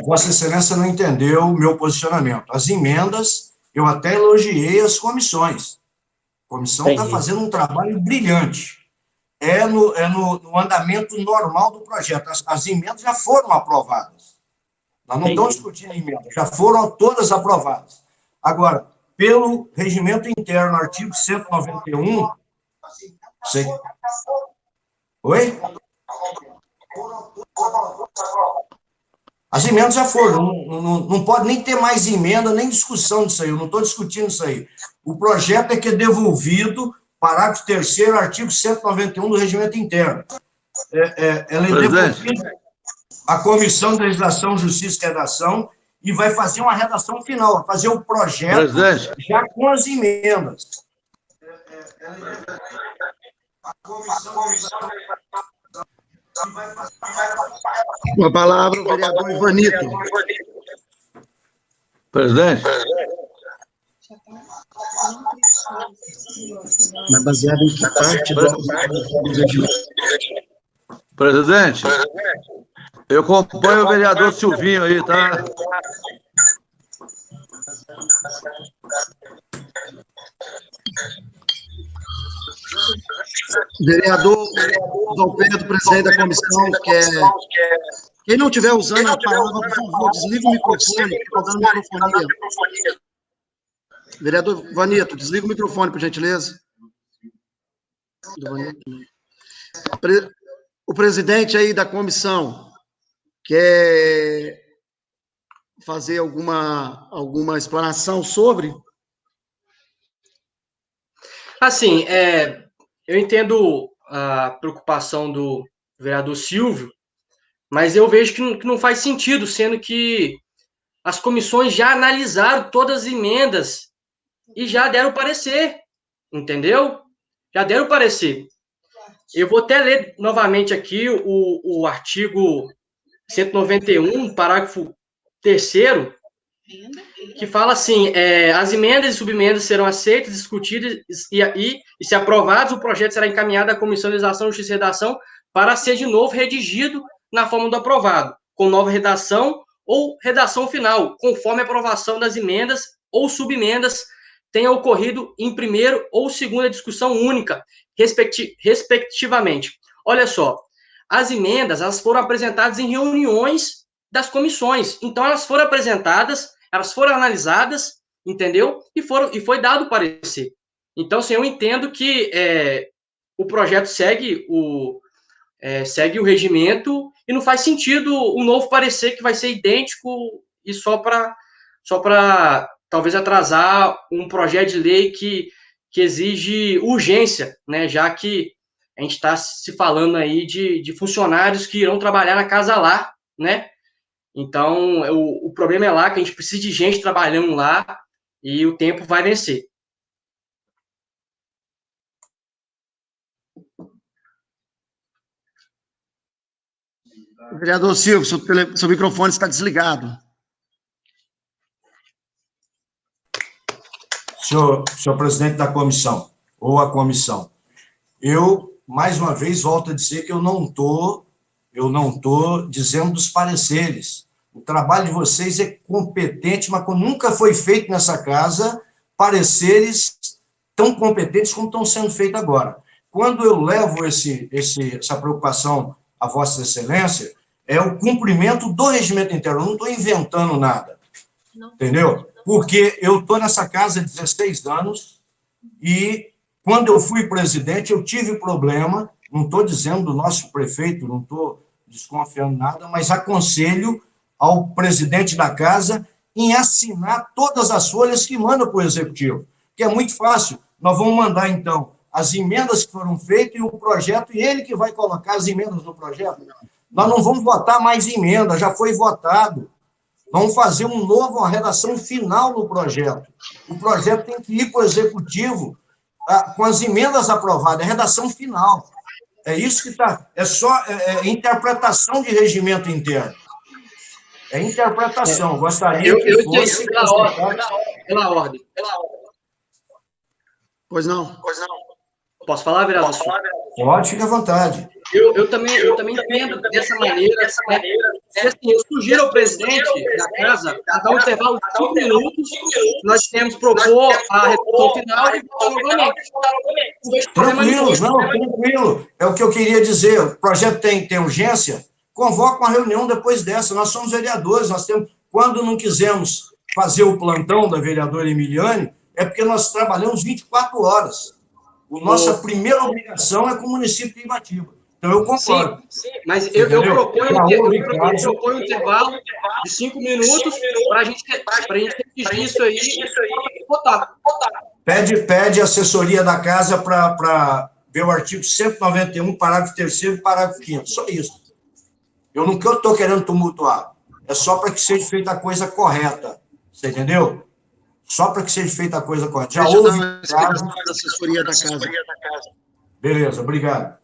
Vossa Excelência não entendeu o meu posicionamento. As emendas, eu até elogiei as comissões. A comissão está fazendo um trabalho brilhante. No andamento normal do projeto. As emendas já foram aprovadas. Nós não estamos discutindo emendas, já foram todas aprovadas. Agora, pelo regimento interno, artigo 191... Oi? As emendas já foram, não pode nem ter mais emenda, nem discussão disso aí, eu não estou discutindo isso aí. O projeto é que é devolvido, parágrafo 3º, artigo 191 do Regimento Interno. Ela é devolvida à Comissão de Legislação, Justiça e Redação e vai fazer uma redação final, vai fazer o projeto já com as emendas. Com a palavra, o vereador Ivanito. Presidente. Mas baseado em que parte do regimento? Presidente, eu acompanho o vereador Silvinho aí, tá? Vereador Dom Pedro, presidente da comissão, quem não estiver usando a palavra, por favor, desliga o microfone, está dando microfonia. Vereador Vanito, desliga o microfone, por gentileza. O presidente aí da comissão quer fazer alguma explanação sobre? Assim, eu entendo a preocupação do vereador Silvio, mas eu vejo que não faz sentido, sendo que as comissões já analisaram todas as emendas e já deram parecer, entendeu? Já deram parecer. Eu vou até ler novamente aqui o artigo 191, parágrafo 3º, que fala assim, as emendas e subemendas serão aceitas, discutidas e se aprovadas, o projeto será encaminhado à Comissão de Legislação, Justiça e Redação para ser de novo redigido na forma do aprovado, com nova redação ou redação final, conforme a aprovação das emendas ou subemendas tenha ocorrido em primeiro ou segunda discussão única, respectivamente. Olha só, as emendas, elas foram apresentadas em reuniões das comissões, então elas foram apresentadas, elas foram analisadas, entendeu? E foi dado parecer. Então, assim, eu entendo que o projeto segue o regimento e não faz sentido um novo parecer que vai ser idêntico e só para talvez atrasar um projeto de lei que exige urgência, né? Já que a gente está se falando aí de funcionários que irão trabalhar na casa lá, né? Então, o problema é lá, que a gente precisa de gente trabalhando lá e o tempo vai vencer. Vereador Silvio, seu microfone está desligado. Senhor presidente da comissão, ou a comissão, eu, mais uma vez, volto a dizer que eu não estou dizendo dos pareceres. O trabalho de vocês é competente, mas nunca foi feito nessa casa pareceres tão competentes como estão sendo feitos agora. Quando eu levo essa preocupação a Vossa Excelência, é o cumprimento do regimento interno. Eu não estou inventando nada, entendeu? Porque eu estou nessa casa há 16 anos e, quando eu fui presidente, eu tive problema, não estou dizendo do nosso prefeito, não estou desconfiando nada, mas aconselho ao presidente da casa em assinar todas as folhas que manda para o executivo, que é muito fácil. Nós vamos mandar, então, as emendas que foram feitas e o projeto, e ele que vai colocar as emendas no projeto. Nós não vamos votar mais emenda, já foi votado. Vamos fazer uma redação final no projeto. O projeto tem que ir para o executivo com as emendas aprovadas, é redação final. É isso que está... É só interpretação de regimento interno. É interpretação. Gostaria que fosse... Pela ordem. Pois não. Posso falar, vereador? Pode, fica à vontade. Eu também entendo dessa maneira. Assim, eu sugiro ao presidente da casa a dar um intervalo de 5 minutos. Nós temos propor a redação final e votar novamente. Tranquilo. É o que eu queria dizer. O projeto tem urgência, convoca uma reunião depois dessa. Nós somos vereadores, quando não quisemos fazer o plantão da vereadora Emiliane, é porque nós trabalhamos 24 horas. A nossa primeira obrigação é com o município de Ibatiba. Então, eu concordo. Sim, mas eu proponho um intervalo de 5 minutos para a gente redigir isso aí e votar. Pede a assessoria da casa para ver o artigo 191, parágrafo 3º e parágrafo 5º. Só isso. Eu não estou querendo tumultuar. É só para que seja feita a coisa correta. Você entendeu? Só para que seja feita a coisa correta. Já houve caso da assessoria da casa. Beleza, obrigado.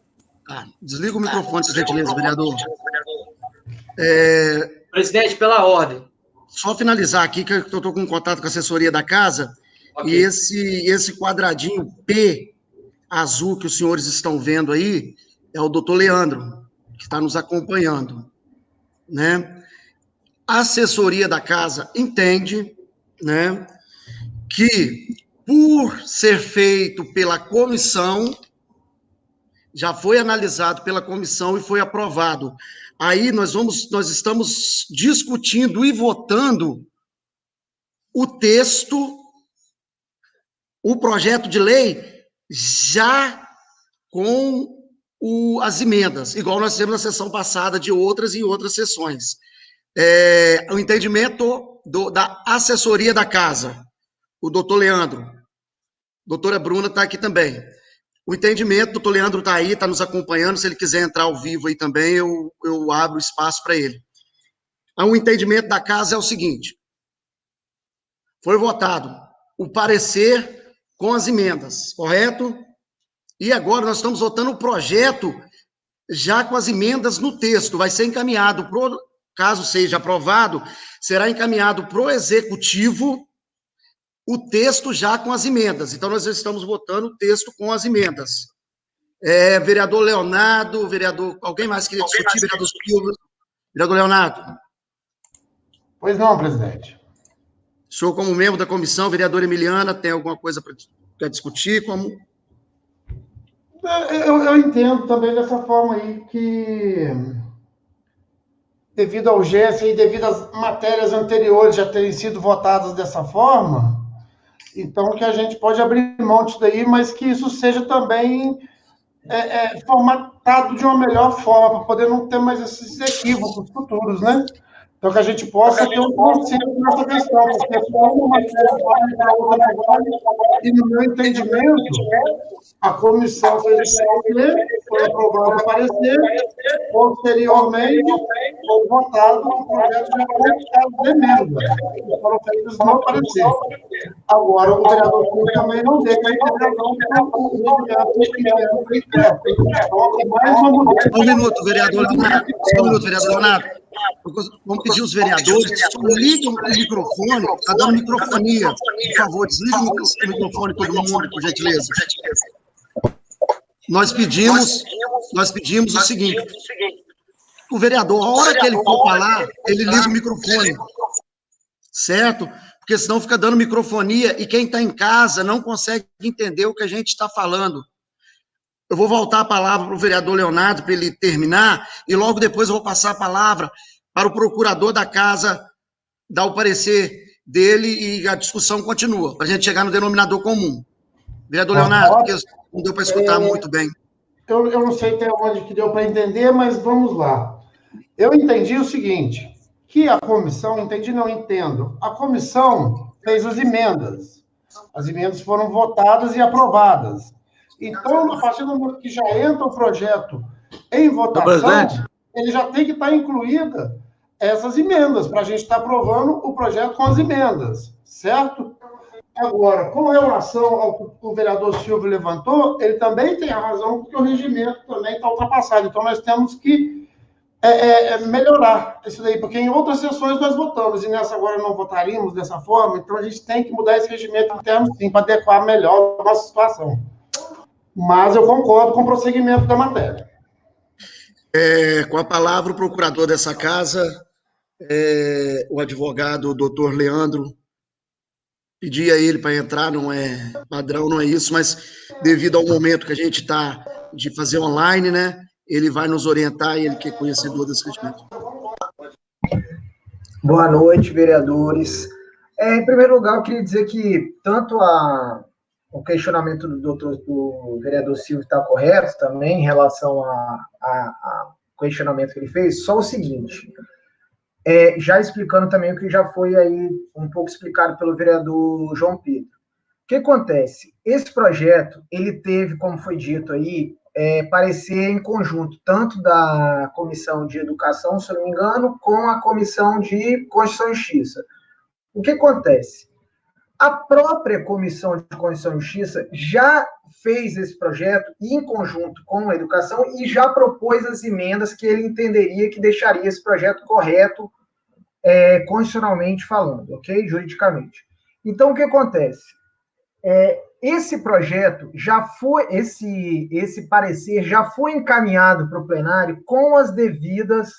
Desliga o microfone, por gentileza, vereador. Presidente, pela ordem. Só finalizar aqui, que eu estou com contato com a assessoria da casa, okay. E esse quadradinho P azul que os senhores estão vendo aí, é o doutor Leandro, que está nos acompanhando, né? A assessoria da casa entende, né, que, por ser feito pela comissão, já foi analisado pela comissão e foi aprovado. Aí nós estamos discutindo e votando o texto, o projeto de lei, já com as emendas, igual nós fizemos na sessão passada de outras e outras sessões. O entendimento da assessoria da casa, o doutor Leandro, doutora Bruna está aqui também. O entendimento, o doutor Leandro está aí, está nos acompanhando, se ele quiser entrar ao vivo aí também, eu abro espaço para ele. O entendimento da casa é o seguinte: foi votado o parecer com as emendas, correto? E agora nós estamos votando o projeto já com as emendas no texto, vai ser encaminhado, caso seja aprovado, será encaminhado para o Executivo o texto já com as emendas. Então, nós estamos votando o texto com as emendas. Vereador Leonardo, alguém mais queria discutir? Vereador Silva, vereador Leonardo. Pois não, presidente. O senhor, como membro da comissão, vereadora Emiliana, tem alguma coisa para discutir? Eu entendo também dessa forma aí que, devido à urgência e devido às matérias anteriores já terem sido votadas dessa forma, então que a gente pode abrir mão disso daí, mas que isso seja também formatado de uma melhor forma, para poder não ter mais esses equívocos futuros, né? Então, que a gente possa ter um conceito nessa questão, porque uma matéria vale para outra não vale, e no meu entendimento, a comissão fez foi aprovado o parecer, posteriormente, foi votado o projeto já com as emendas, que foram feitas no parecer. Agora, o vereador Silva também não deixa a intervenção mais uma mudança. Um minuto, vereador Leonardo. Vamos pedir aos vereadores que liguem o microfone, está dando microfonia. Por favor, desliga o microfone todo mundo, por gentileza. Nós pedimos o seguinte: o vereador, a hora que ele for falar, ele liga o microfone, certo? Porque senão fica dando microfonia e quem está em casa não consegue entender o que a gente está falando. Eu vou voltar a palavra para o vereador Leonardo, para ele terminar, e logo depois eu vou passar a palavra para o procurador da casa dar o parecer dele e a discussão continua, para a gente chegar no denominador comum. Vereador Leonardo, porque não deu para escutar muito bem. Eu não sei até onde que deu para entender, mas vamos lá. Eu entendi o seguinte, que a comissão, entendo. A comissão fez as emendas. As emendas foram votadas e aprovadas. Então, a partir do momento que já entra o projeto em votação, ele já tem que estar incluída essas emendas, para a gente estar aprovando o projeto com as emendas, certo? Agora, com relação ao que o vereador Silva levantou, ele também tem a razão, porque o regimento também está ultrapassado. Então, nós temos que melhorar isso daí, porque em outras sessões nós votamos, e nessa agora não votaríamos dessa forma, então a gente tem que mudar esse regimento interno, sim, para adequar melhor a nossa situação. Mas eu concordo com o prosseguimento da matéria. Com a palavra, o procurador dessa casa, o advogado doutor Leandro, pedi a ele para entrar, não é padrão, não é isso, mas devido ao momento que a gente está de fazer online, né, ele vai nos orientar e ele que é conhecedor desse regimento. Boa noite, vereadores. Em primeiro lugar, eu queria dizer que tanto o questionamento do vereador Silva está correto também, em relação a questionamento que ele fez, só o seguinte, já explicando também o que já foi aí um pouco explicado pelo vereador João Pedro. O que acontece? Esse projeto, ele teve, como foi dito aí, parecer em conjunto, tanto da Comissão de Educação, se eu não me engano, com a Comissão de Constituição e Justiça. O que acontece? A própria Comissão de Constituição e Justiça já fez esse projeto em conjunto com a Educação e já propôs as emendas que ele entenderia que deixaria esse projeto correto constitucionalmente falando, ok? Juridicamente. Então, o que acontece? Esse projeto já foi, esse parecer já foi encaminhado para o plenário com as devidas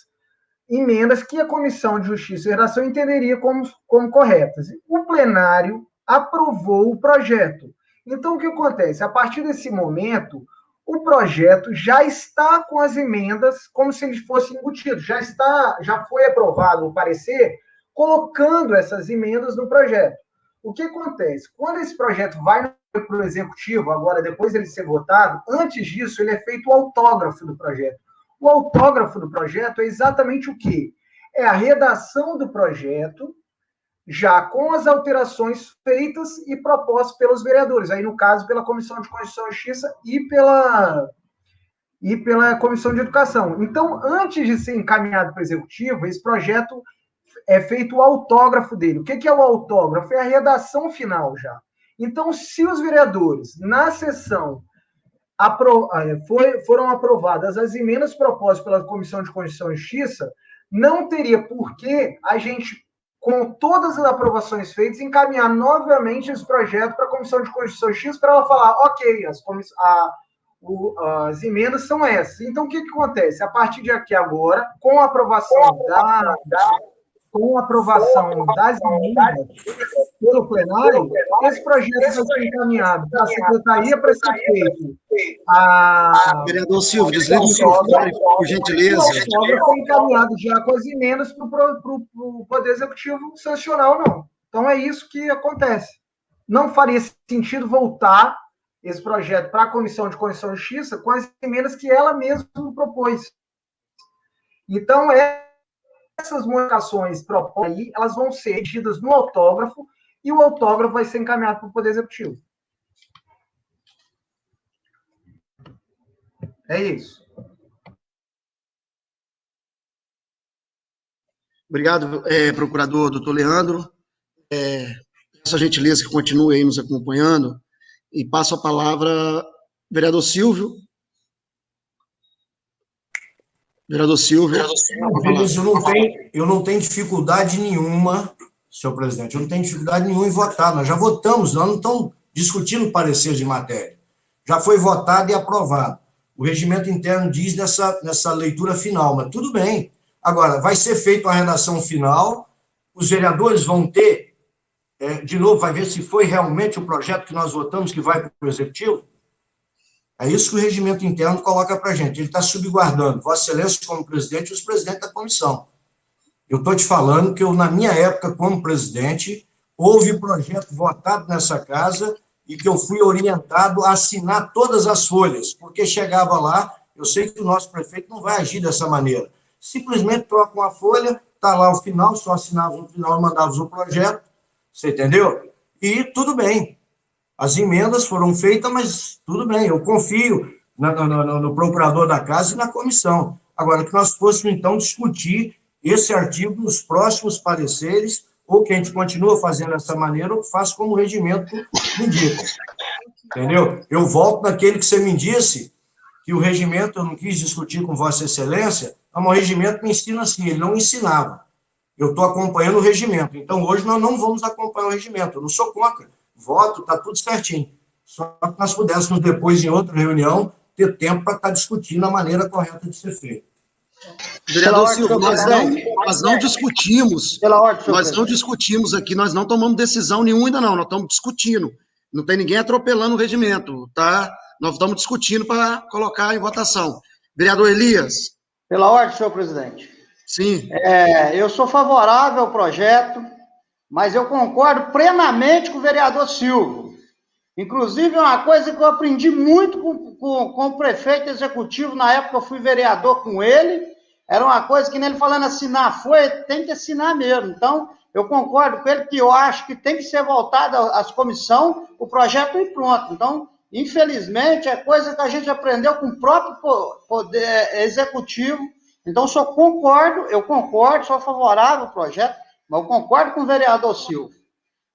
emendas que a Comissão de Justiça e Redação entenderia como corretas. O plenário aprovou o projeto. Então, o que acontece? A partir desse momento, o projeto já está com as emendas como se ele fosse embutido, já foi aprovado o parecer, colocando essas emendas no projeto. O que acontece? Quando esse projeto vai para o executivo, agora, depois dele ser votado, antes disso, ele é feito o autógrafo do projeto. O autógrafo do projeto é exatamente o quê? É a redação do projeto, já com as alterações feitas e propostas pelos vereadores, aí no caso pela Comissão de Constituição e Justiça e pela Comissão de Educação. Então, antes de ser encaminhado para o Executivo, esse projeto é feito o autógrafo dele. O que é o autógrafo? É a redação final já. Então, se os vereadores, na sessão, foram aprovadas as emendas propostas pela Comissão de Constituição e Justiça, não teria por que a gente, com todas as aprovações feitas, encaminhar novamente esse projeto para a Comissão de Constituição e Justiça para ela falar, ok, as emendas são essas. Então, o que acontece? A partir de aqui agora, com a aprovação das emendas pelo plenário, esse projeto vai ser encaminhado para a secretaria para ser feito. Vereador Silvio, desliga o microfone, por gentileza. O autógrafo foi encaminhado já com as emendas para o Poder Executivo sancionar ou não. Então, é isso que acontece. Não faria sentido voltar esse projeto para a Comissão de Constituição e Justiça com as emendas que ela mesma propôs. Então, essas modificações propostas aí, elas vão ser redigidas no autógrafo e o autógrafo vai ser encaminhado para o Poder Executivo. É isso. Obrigado, procurador doutor Leandro. Essa gentileza que continue aí nos acompanhando. E passo a palavra vereador Silvio. Vereador Silvio. Eu não tenho dificuldade nenhuma, senhor presidente, eu não tenho dificuldade nenhuma em votar. Nós já votamos, nós não estamos discutindo parecer de matéria. Já foi votado e aprovado. O regimento interno diz nessa leitura final, mas tudo bem. Agora, vai ser feita a redação final, os vereadores vão ter, de novo, vai ver se foi realmente o projeto que nós votamos que vai para o Executivo. É isso que o regimento interno coloca para a gente. Ele está subguardando Vossa Excelência como presidente e os presidentes da comissão. Eu estou te falando que na minha época, como presidente, houve projeto votado nessa casa e que eu fui orientado a assinar todas as folhas, porque chegava lá, eu sei que o nosso prefeito não vai agir dessa maneira. Simplesmente troca uma folha, está lá o final, só assinava no final e mandava o projeto, você entendeu? E tudo bem. As emendas foram feitas, mas tudo bem, eu confio no procurador da casa e na comissão. Agora, que nós fôssemos, então, discutir esse artigo nos próximos pareceres, ou que a gente continua fazendo dessa maneira, ou faz como o regimento indica. Entendeu? Eu volto naquele que você me disse, que o regimento, eu não quis discutir com Vossa Excelência, mas o regimento me ensina assim, ele não ensinava. Eu estou acompanhando o regimento. Então, hoje nós não vamos acompanhar o regimento. Eu não sou contra. Voto, está tudo certinho. Só que nós pudéssemos, depois, em outra reunião, ter tempo para estar discutindo a maneira correta de ser feito. Vereador Silvio, nós não discutimos. Nós não discutimos aqui, nós não tomamos decisão nenhuma ainda não. Nós estamos discutindo. Não tem ninguém atropelando o regimento, tá? Nós estamos discutindo para colocar em votação. Vereador Elias. Pela ordem, senhor presidente. Sim. Eu sou favorável ao projeto, mas eu concordo plenamente com o vereador Silvio. Inclusive, é uma coisa que eu aprendi muito com o prefeito executivo, na época eu fui vereador com ele, era uma coisa que nele falando assinar tem que assinar mesmo. Então, eu concordo com ele que eu acho que tem que ser voltado às comissões, o projeto e pronto. Então, infelizmente, é coisa que a gente aprendeu com o próprio poder executivo. Então, eu concordo, sou favorável ao projeto, mas eu concordo com o vereador Silvio,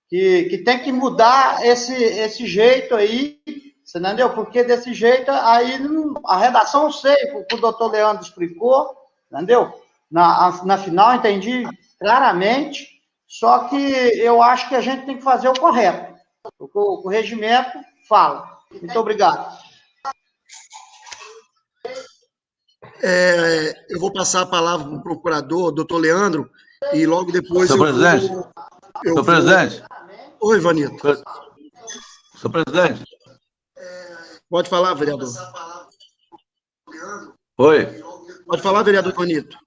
que tem que mudar esse jeito aí, você entendeu? Porque desse jeito, aí a redação eu sei, o que o doutor Leandro explicou, entendeu? Na final, entendi claramente, só que eu acho que a gente tem que fazer o correto, o regimento fala. Muito obrigado. Eu vou passar a palavra para o procurador, doutor Leandro, e logo depois Senhor presidente. Senhor presidente. Oi, Vanito. Senhor presidente. Pode falar, vereador. Oi. Pode falar, vereador Ivanito.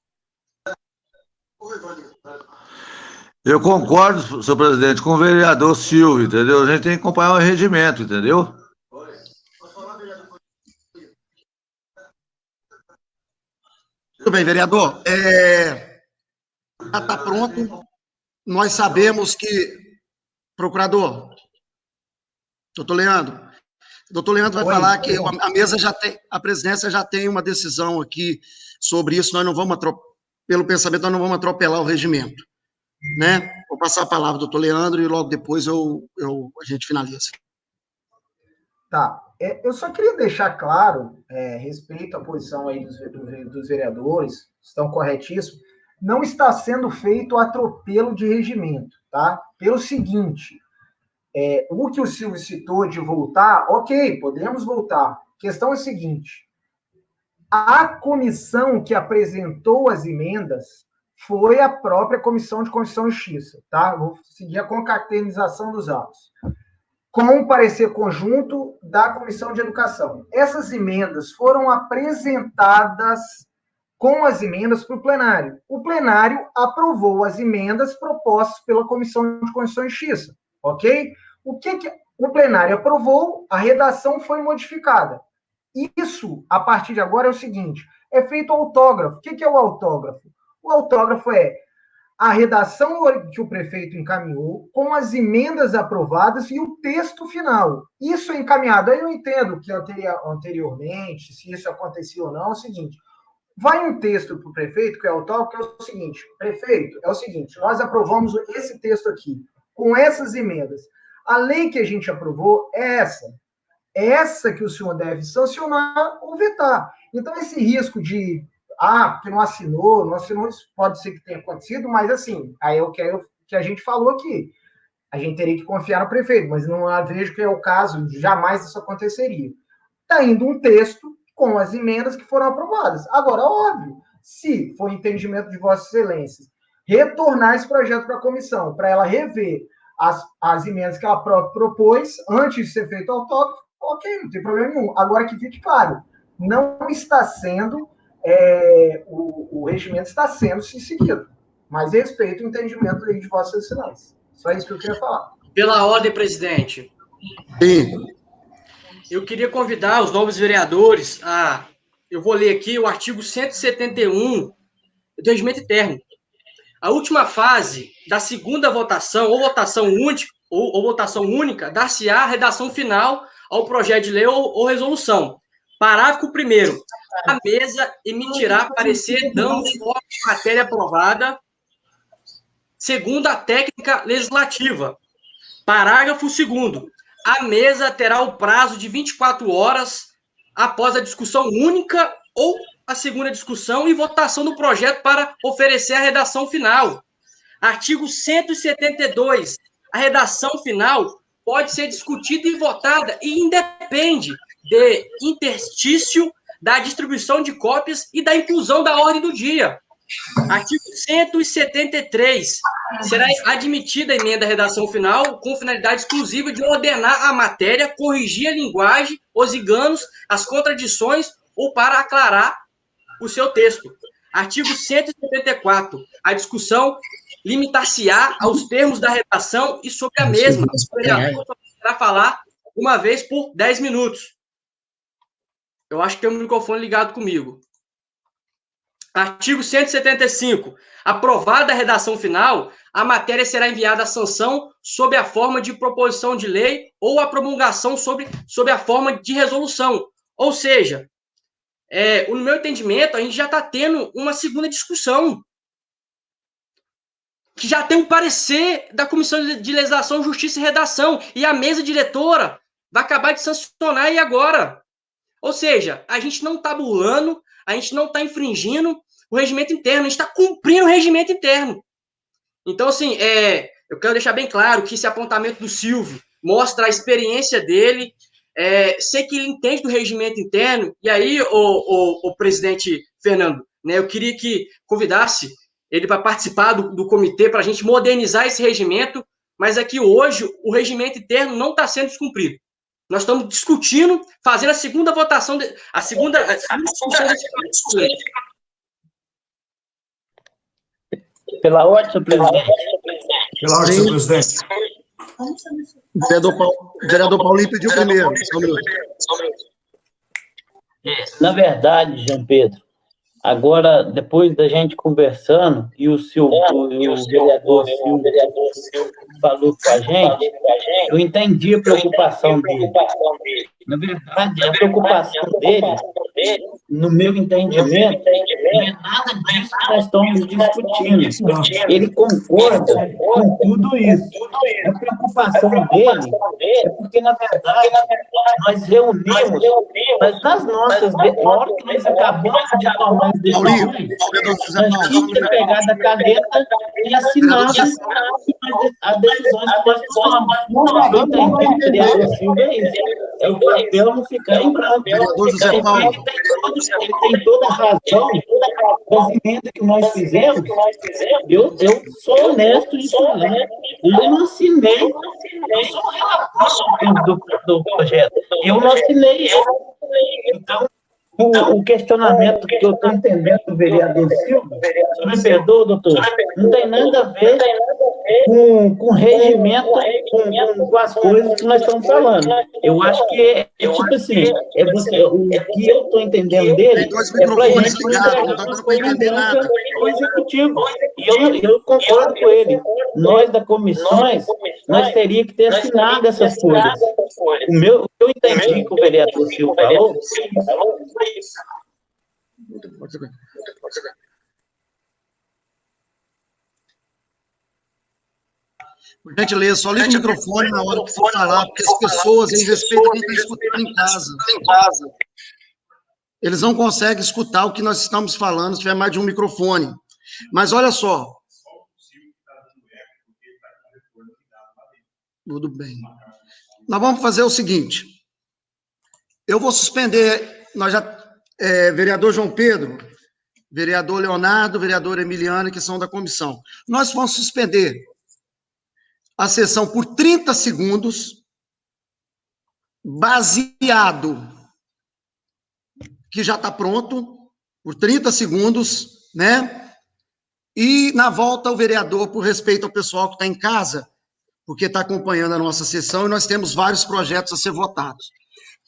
Eu concordo, senhor presidente, com o vereador Silvio, entendeu? A gente tem que acompanhar o regimento, entendeu? Tudo bem, vereador. Já está pronto. Nós sabemos que... Procurador, doutor Leandro vai falar que a mesa já tem, a presidência já tem uma decisão aqui sobre isso, nós não vamos, pelo pensamento, nós não vamos atropelar o regimento, né? Vou passar a palavra ao doutor Leandro e logo depois a gente finaliza. Tá. Eu só queria deixar claro, respeito à posição aí dos vereadores, estão corretíssimos, não está sendo feito atropelo de regimento, tá? Pelo seguinte, o que o Silvio citou de voltar, ok, podemos voltar. A questão é a seguinte, a comissão que apresentou as emendas foi a própria Comissão de Constituição e Justiça, tá? Vou seguir a concatenação dos atos. Com o parecer conjunto da Comissão de Educação. Essas emendas foram apresentadas com as emendas para o plenário. O plenário aprovou as emendas propostas pela Comissão de Constituição e Justiça, ok? O que o plenário aprovou, a redação foi modificada. Isso, a partir de agora, é o seguinte, é feito autógrafo. O que é o autógrafo? O autógrafo é a redação que o prefeito encaminhou, com as emendas aprovadas e o texto final. Isso é encaminhado. Aí eu entendo que anteriormente, se isso acontecia ou não, é o seguinte, vai um texto para o prefeito, que é autógrafo, que é o seguinte, prefeito, é o seguinte, nós aprovamos esse texto aqui, com essas emendas. A lei que a gente aprovou é essa. É essa que o senhor deve sancionar ou vetar. Então, esse risco de porque não assinou, isso pode ser que tenha acontecido, mas assim, aí eu quero que a gente falou aqui. A gente teria que confiar no prefeito, mas não vejo que é o caso, jamais isso aconteceria. Está indo um texto com as emendas que foram aprovadas. Agora, óbvio, se for entendimento de Vossa Excelência, retornar esse projeto para a comissão, para ela rever as emendas que ela própria propôs, antes de ser feito autógrafo, ok, não tem problema nenhum. Agora que fique claro, não está sendo... o regimento está sendo seguido, mas respeito o entendimento de Vossa Excelência. Só isso que eu queria falar. Pela ordem, presidente. Sim. Eu queria convidar os novos vereadores eu vou ler aqui o artigo 171 do regimento interno. A última fase da segunda votação, ou votação única, ou votação única, dar-se-á a redação final ao projeto de lei ou resolução. Parágrafo 1º. A mesa emitirá parecer dando forma de matéria aprovada segundo a técnica legislativa. Parágrafo 2º. A mesa terá o prazo de 24 horas após a discussão única ou a segunda discussão e votação do projeto para oferecer a redação final. Artigo 172. A redação final pode ser discutida e votada e independe de interstício da distribuição de cópias e da inclusão da ordem do dia. Artigo 173. Será admitida a emenda à redação final com finalidade exclusiva de ordenar a matéria, corrigir a linguagem, os enganos, as contradições ou para aclarar o seu texto. Artigo 174. A discussão limitar-se-á aos termos da redação e sobre a mesma. O vereador só poderá falar uma vez por 10 minutos. Eu acho que tem um microfone ligado comigo. Artigo 175. Aprovada a redação final, a matéria será enviada à sanção sob a forma de proposição de lei ou a promulgação sob a forma de resolução. Ou seja, no meu entendimento, a gente já está tendo uma segunda discussão, que já tem um parecer da Comissão de Legislação, Justiça e Redação, e a mesa diretora vai acabar de sancionar e agora. Ou seja, a gente não está burlando, a gente não está infringindo o regimento interno, a gente está cumprindo o regimento interno. Então, assim, eu quero deixar bem claro que esse apontamento do Silvio mostra a experiência dele, sei que ele entende do regimento interno, e aí, o presidente Fernando, né, eu queria que convidasse ele para participar do comitê, para a gente modernizar esse regimento, mas é que hoje o regimento interno não está sendo descumprido. Nós estamos discutindo, fazendo a segunda votação, a segunda discussão desse projeto. Pela ordem, senhor presidente. Pela ordem, senhor presidente. Vereador Paulinho pediu primeiro. Só um minuto. Na verdade, João Pedro, agora, depois da gente conversando, e o vereador Silvio falou com a gente, eu entendi a preocupação dele. Na verdade, a preocupação dele, no meu entendimento, não é nada disso que nós estamos discutindo. Ele concorda com tudo isso. A preocupação dele é porque, na verdade, nós reunimos, mas nas nossas, na hora que nós acabamos de tomar as decisões, nós tínhamos que pegar da caneta e assinar as decisões que nós tomamos. Eu entendi que o vereador Silvio é isso. É o papel não ficar em branco. Ele tem toda a razão das emendas que nós fizemos. Eu sou honesto de falar. Eu não assinei. Eu sou o relator do projeto. Eu não assinei. Então, o questionamento que eu estou entendendo do vereador Silvio, você me perdoa, doutor, não tem nada a ver com regimento, com as coisas que nós estamos falando. Eu acho que é tipo assim, o que eu estou entendendo dele é para a gente não entregar uma folha em branca ao executivo. E eu concordo com ele. Nós, da comissões, nós teríamos que ter assinado essas folhas. O que eu entendi que o vereador Silvio falou foi isso. Por gentileza, só liga o microfone na hora que for falar, porque as pessoas, em respeito a quem está escutando em casa, eles não conseguem escutar o que nós estamos falando se tiver mais de um microfone. Mas olha só. Tudo bem. Nós vamos fazer o seguinte. Eu vou suspender, vereador João Pedro, vereador Leonardo, vereador Emiliano, que são da comissão. Nós vamos suspender a sessão por 30 segundos, baseado, que já está pronto, por 30 segundos, né? E na volta o vereador, por respeito ao pessoal que está em casa, porque está acompanhando a nossa sessão, e nós temos vários projetos a ser votados.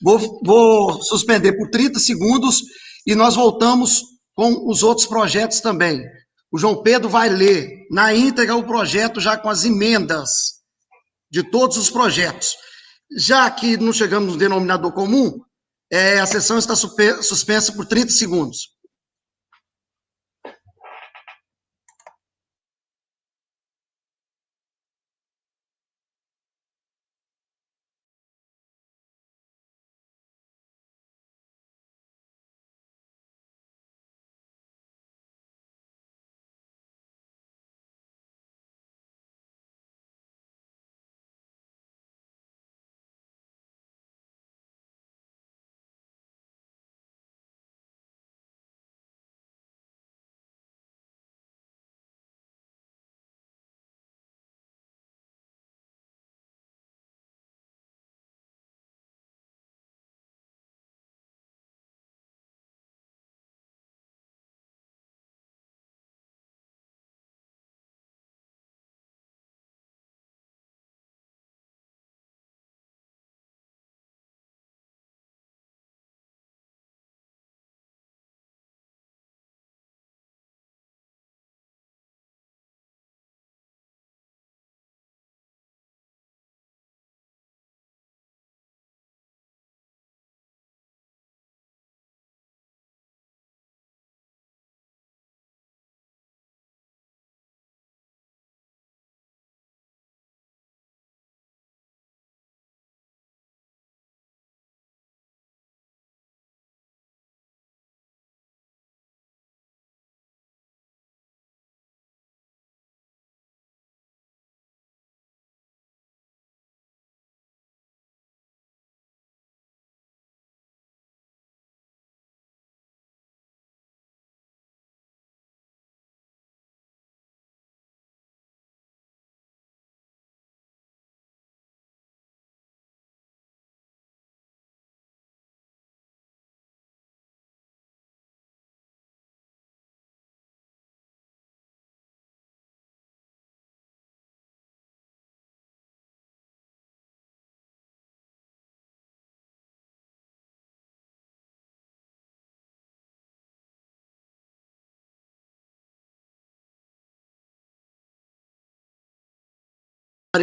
Vou suspender por 30 segundos e nós voltamos com os outros projetos também. O João Pedro vai ler na íntegra o projeto já com as emendas de todos os projetos. Já que não chegamos no denominador comum, a sessão está suspensa por 30 segundos.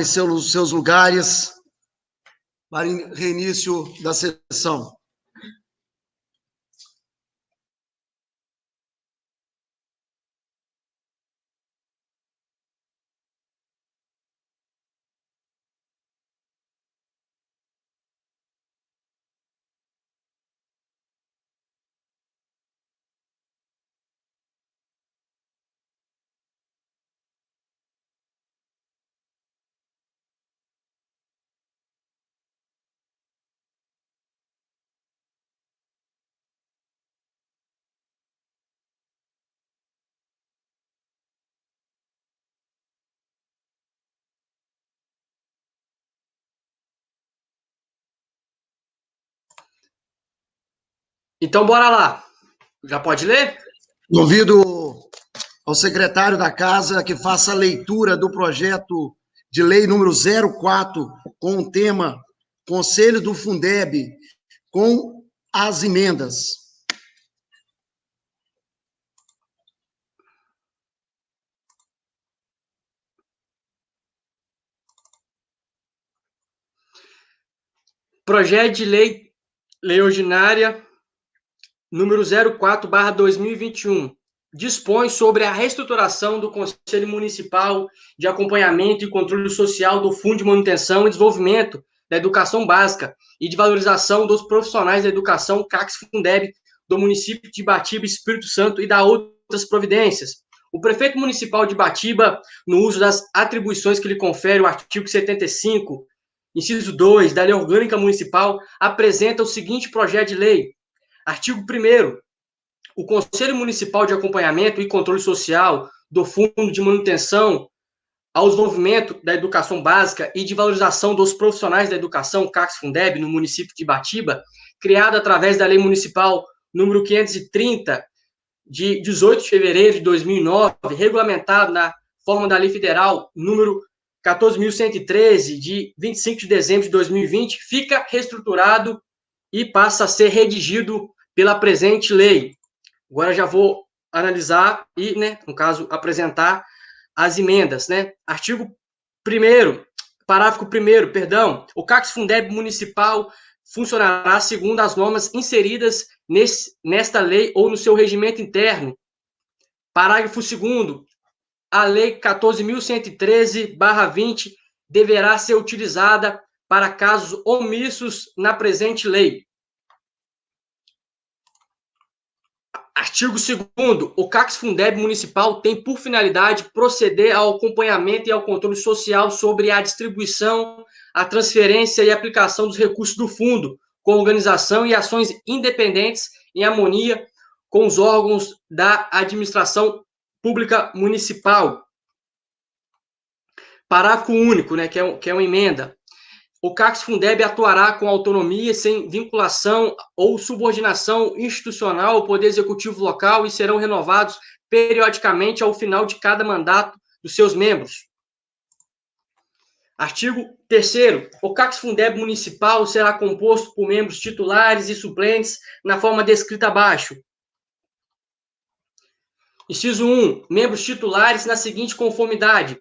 seus lugares para reinício da sessão. Então, bora lá. Já pode ler? Convido ao secretário da Casa que faça a leitura do projeto de lei número 04, com o tema Conselho do Fundeb, com as emendas. Projeto de lei ordinária número 04/2021, dispõe sobre a reestruturação do Conselho Municipal de Acompanhamento e Controle Social do Fundo de Manutenção e Desenvolvimento da Educação Básica e de Valorização dos Profissionais da Educação, CACS-Fundeb, do município de Ibatiba, Espírito Santo, e da outras providências. O prefeito municipal de Ibatiba, no uso das atribuições que lhe confere o artigo 75, inciso 2, da Lei Orgânica Municipal, apresenta o seguinte projeto de lei. Artigo 1º. O Conselho Municipal de Acompanhamento e Controle Social do Fundo de Manutenção ao Desenvolvimento da Educação Básica e de Valorização dos Profissionais da Educação, CACS-Fundeb, no município de Ibatiba, criado através da Lei Municipal número 530, de 18 de fevereiro de 2009, regulamentado na forma da Lei Federal número 14.113, de 25 de dezembro de 2020, fica reestruturado e passa a ser redigido pela presente lei. Agora já vou analisar e, no caso, apresentar as emendas, Artigo 1º, parágrafo 1º, perdão. O CACS-Fundeb municipal funcionará segundo as normas inseridas nesta lei ou no seu regimento interno. Parágrafo 2º. A Lei 14.113/20 deverá ser utilizada para casos omissos na presente lei. Artigo 2º. O CACS-Fundeb municipal tem por finalidade proceder ao acompanhamento e ao controle social sobre a distribuição, a transferência e a aplicação dos recursos do fundo, com organização e ações independentes em harmonia com os órgãos da administração pública municipal. Parágrafo único, que é uma emenda. O CACS-Fundeb atuará com autonomia, sem vinculação ou subordinação institucional ao Poder Executivo local e serão renovados periodicamente ao final de cada mandato dos seus membros. Artigo 3º. O CACS-Fundeb municipal será composto por membros titulares e suplentes na forma descrita abaixo. Inciso 1. Membros titulares na seguinte conformidade.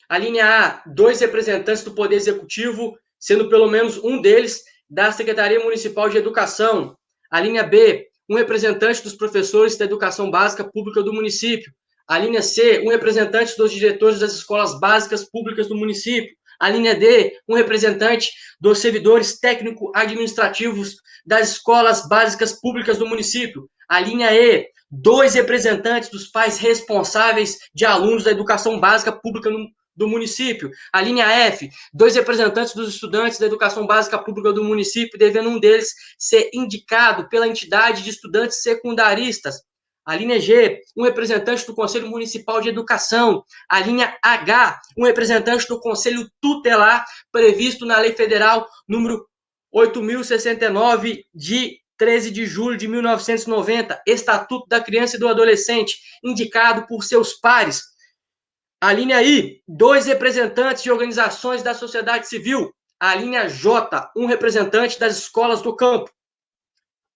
A linha A, 2 representantes do Poder Executivo, sendo pelo menos um deles da Secretaria Municipal de Educação. A linha B, um representante dos professores da Educação Básica Pública do município. A linha C, um representante dos diretores das escolas básicas públicas do município. A linha D, um representante dos servidores técnico-administrativos das escolas básicas públicas do município. A linha E, 2 representantes dos pais responsáveis de alunos da educação básica pública do município. A linha F, 2 representantes dos estudantes da educação básica pública do município, devendo um deles ser indicado pela entidade de estudantes secundaristas. A linha G, um representante do Conselho Municipal de Educação. A linha H, um representante do Conselho Tutelar, previsto na Lei Federal número 8.069, de 13 de julho de 1990, Estatuto da Criança e do Adolescente, indicado por seus pares. A linha I, 2 representantes de organizações da sociedade civil. A linha J, um representante das escolas do campo.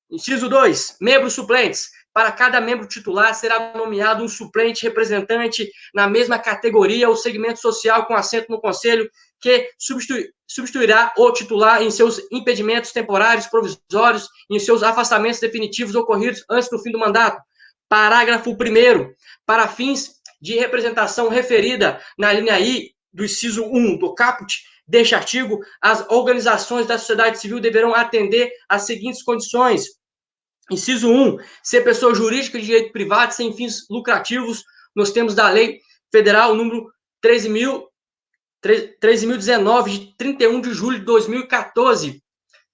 Inciso 2, membros suplentes. para cada membro titular será nomeado um suplente representante na mesma categoria ou segmento social com assento no Conselho, que substituirá o titular em seus impedimentos temporários, provisórios e em seus afastamentos definitivos ocorridos antes do fim do mandato. Parágrafo 1º. Para fins de representação referida na linha I do inciso 1 do caput deste artigo, as organizações da sociedade civil deverão atender às seguintes condições. Inciso 1, ser pessoa jurídica de direito privado sem fins lucrativos, nos termos da Lei Federal número 13.019, de 31 de julho de 2014.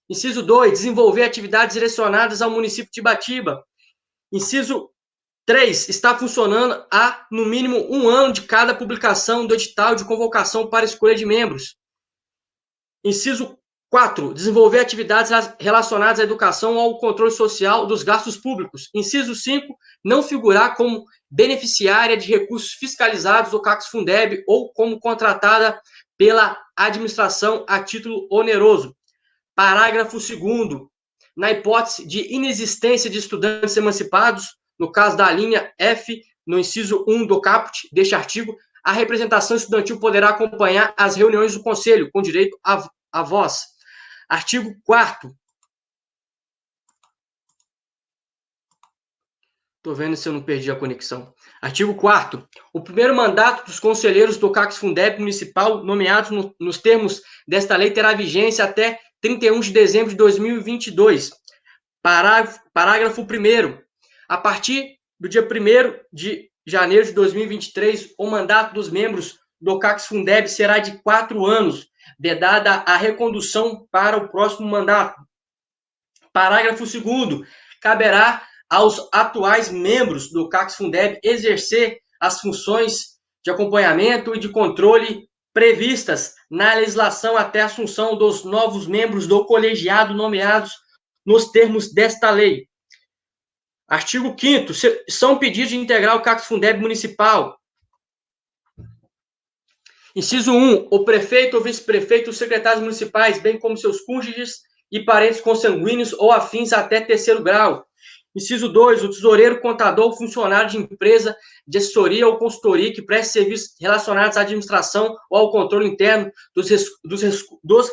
Inciso 2, desenvolver atividades direcionadas ao município de Ibatiba. Inciso 3, está funcionando há, no mínimo, 1 ano de cada publicação do edital de convocação para escolha de membros. Inciso 4, desenvolver atividades relacionadas à educação ou ao controle social dos gastos públicos. Inciso 5, não figurar como beneficiária de recursos fiscalizados do CACS-Fundeb ou como contratada pela administração a título oneroso. Parágrafo 2º, na hipótese de inexistência de estudantes emancipados, no caso da linha F, no inciso 1 do caput deste artigo, a representação estudantil poderá acompanhar as reuniões do Conselho, com direito à voz. Artigo 4º. Estou vendo se eu não perdi a conexão. Artigo 4º. O primeiro mandato dos conselheiros do CACS-Fundeb municipal nomeados nos termos desta lei terá vigência até 31 de dezembro de 2022. Parágrafo 1º. A partir do dia 1º de janeiro de 2023, o mandato dos membros do CACS-Fundeb será de 4 anos, vedada a recondução para o próximo mandato. Parágrafo 2º. Caberá aos atuais membros do CACS-Fundeb exercer as funções de acompanhamento e de controle previstas na legislação até a assunção dos novos membros do colegiado nomeados nos termos desta lei. Artigo 5º. São pedidos de integrar o CACS-Fundeb municipal. Inciso 1. O prefeito ou vice-prefeito, os secretários municipais, bem como seus cônjuges e parentes consanguíneos ou afins até 3º grau. Inciso 2. O tesoureiro, contador ou funcionário de empresa de assessoria ou consultoria que preste serviços relacionados à administração ou ao controle interno dos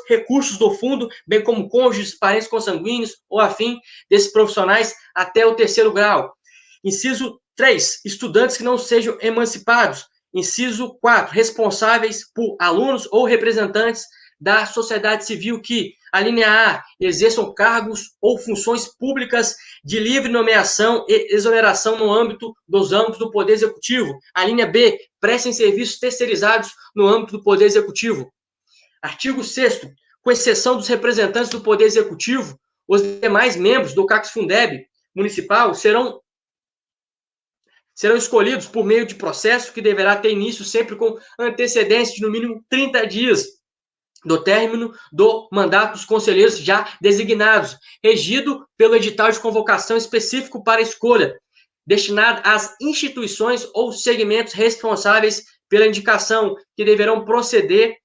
recursos do fundo, bem como cônjuges, parentes consanguíneos ou afim desses profissionais até o 3º grau. Inciso 3. Estudantes que não sejam emancipados. Inciso 4. Responsáveis por alunos ou representantes da sociedade civil que, a linha A, exerçam cargos ou funções públicas de livre nomeação e exoneração no âmbito dos âmbitos do Poder Executivo. A linha B, prestem serviços terceirizados no âmbito do Poder Executivo. Artigo 6º. Com exceção dos representantes do Poder Executivo, os demais membros do CACS-Fundeb municipal serão escolhidos por meio de processo que deverá ter início sempre com antecedência de, no mínimo, 30 dias do término do mandato dos conselheiros já designados, regido pelo edital de convocação específico para escolha, destinado às instituições ou segmentos responsáveis pela indicação, que deverão proceder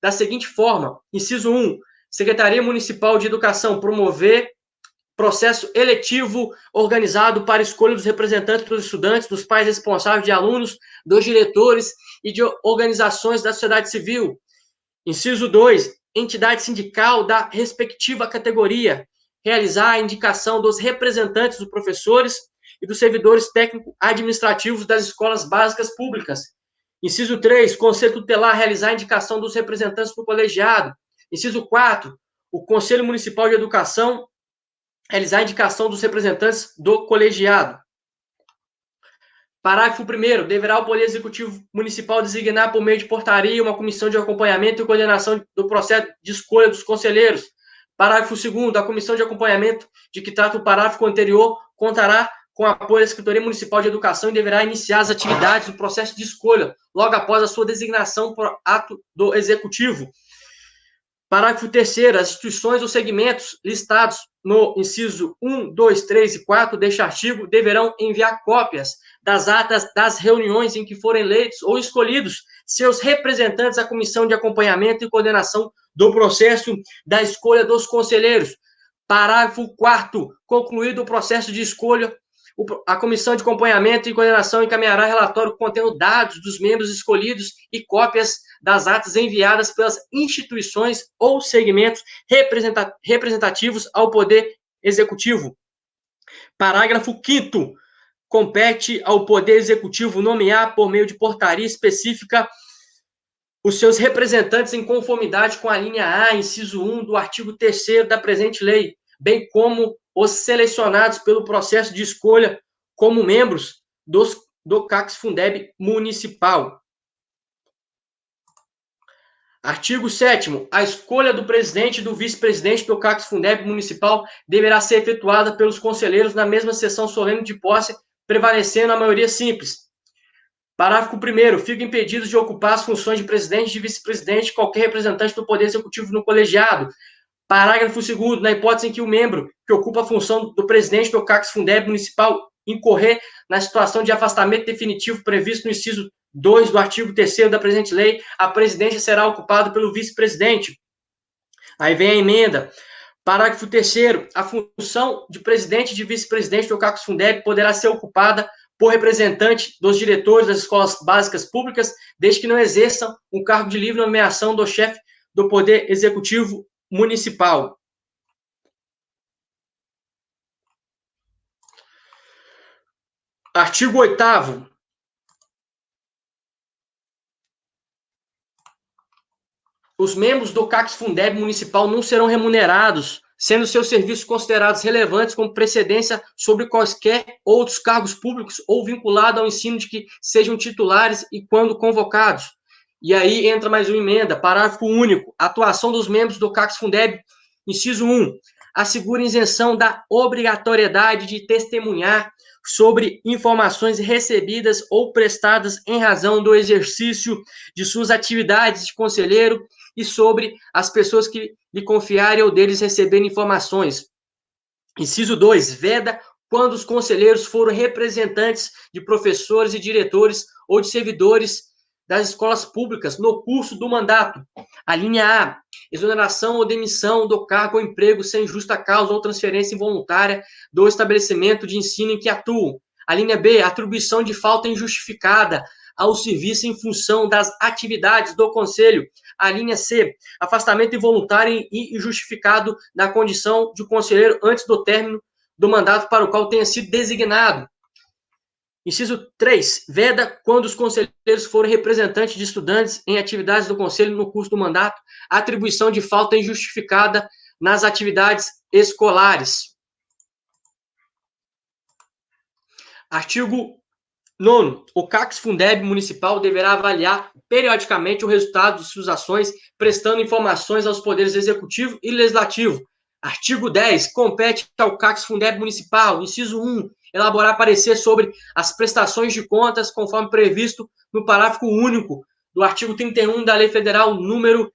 da seguinte forma. Inciso 1. Secretaria Municipal de Educação promover processo eletivo organizado para escolha dos representantes dos estudantes, dos pais responsáveis de alunos, dos diretores e de organizações da sociedade civil. Inciso 2. Entidade sindical da respectiva categoria realizar a indicação dos representantes dos professores e dos servidores técnico-administrativos das escolas básicas públicas. Inciso 3. Conselho tutelar realizar a indicação dos representantes do colegiado. Inciso 4. O Conselho Municipal de Educação realizar a indicação dos representantes do colegiado. Parágrafo 1º. Deverá o Poder Executivo Municipal designar por meio de portaria uma comissão de acompanhamento e coordenação do processo de escolha dos conselheiros. Parágrafo 2º. A comissão de acompanhamento de que trata o parágrafo anterior contará com o apoio da Secretaria Municipal de Educação e deverá iniciar as atividades do processo de escolha logo após a sua designação por ato do Executivo. Parágrafo 3º. As instituições ou segmentos listados no inciso 1, 2, 3 e 4 deste artigo deverão enviar cópias das atas das reuniões em que forem eleitos ou escolhidos seus representantes à comissão de acompanhamento e coordenação do processo da escolha dos conselheiros. Parágrafo 4º. Concluído o processo de escolha, A comissão de acompanhamento e coordenação encaminhará relatório contendo dados dos membros escolhidos e cópias das atas enviadas pelas instituições ou segmentos representativos ao Poder Executivo. Parágrafo 5º. Compete ao Poder Executivo nomear, por meio de portaria específica, os seus representantes em conformidade com a linha A, inciso 1 do artigo 3º da presente lei, bem como os selecionados pelo processo de escolha como membros do CACS-Fundeb municipal. Artigo 7º. A escolha do presidente e do vice-presidente do CACS-Fundeb municipal deverá ser efetuada pelos conselheiros na mesma sessão solene de posse, prevalecendo a maioria simples. Parágrafo 1º. Ficam impedidos de ocupar as funções de presidente e de vice-presidente qualquer representante do Poder Executivo no colegiado. Parágrafo 2º. Na hipótese em que o membro que ocupa a função do presidente do CACS-Fundeb municipal incorrer na situação de afastamento definitivo previsto no inciso 2 do artigo 3º da presente lei, a presidência será ocupada pelo vice-presidente. Aí vem a emenda. Parágrafo 3º. A função de presidente e de vice-presidente do CACS-Fundeb poderá ser ocupada por representante dos diretores das escolas básicas públicas, desde que não exerçam um cargo de livre nomeação do chefe do Poder Executivo municipal. Artigo 8º. Os membros do CACS-Fundeb municipal não serão remunerados, sendo seus serviços considerados relevantes com precedência sobre quaisquer outros cargos públicos ou vinculados ao ensino de que sejam titulares e quando convocados. E aí entra mais uma emenda, parágrafo único. Atuação dos membros do CACS-Fundeb, inciso 1. Assegura isenção da obrigatoriedade de testemunhar sobre informações recebidas ou prestadas em razão do exercício de suas atividades de conselheiro e sobre as pessoas que lhe confiarem ou deles receberem informações. Inciso 2. Veda quando os conselheiros foram representantes de professores e diretores ou de servidores das escolas públicas no curso do mandato. A linha A. Exoneração ou demissão do cargo ou emprego sem justa causa ou transferência involuntária do estabelecimento de ensino em que atuam. A linha B. Atribuição de falta injustificada ao serviço em função das atividades do Conselho. A linha C. Afastamento involuntário e injustificado da condição de conselheiro antes do término do mandato para o qual tenha sido designado. Inciso 3. Veda quando os conselheiros forem representantes de estudantes em atividades do Conselho no curso do mandato, atribuição de falta injustificada nas atividades escolares. Artigo 9º. O CACS-Fundeb municipal deverá avaliar periodicamente o resultado de suas ações, prestando informações aos poderes executivo e legislativo. Artigo 10. Compete ao CACS-Fundeb municipal, inciso 1, elaborar parecer sobre as prestações de contas, conforme previsto no parágrafo único do artigo 31 da Lei Federal número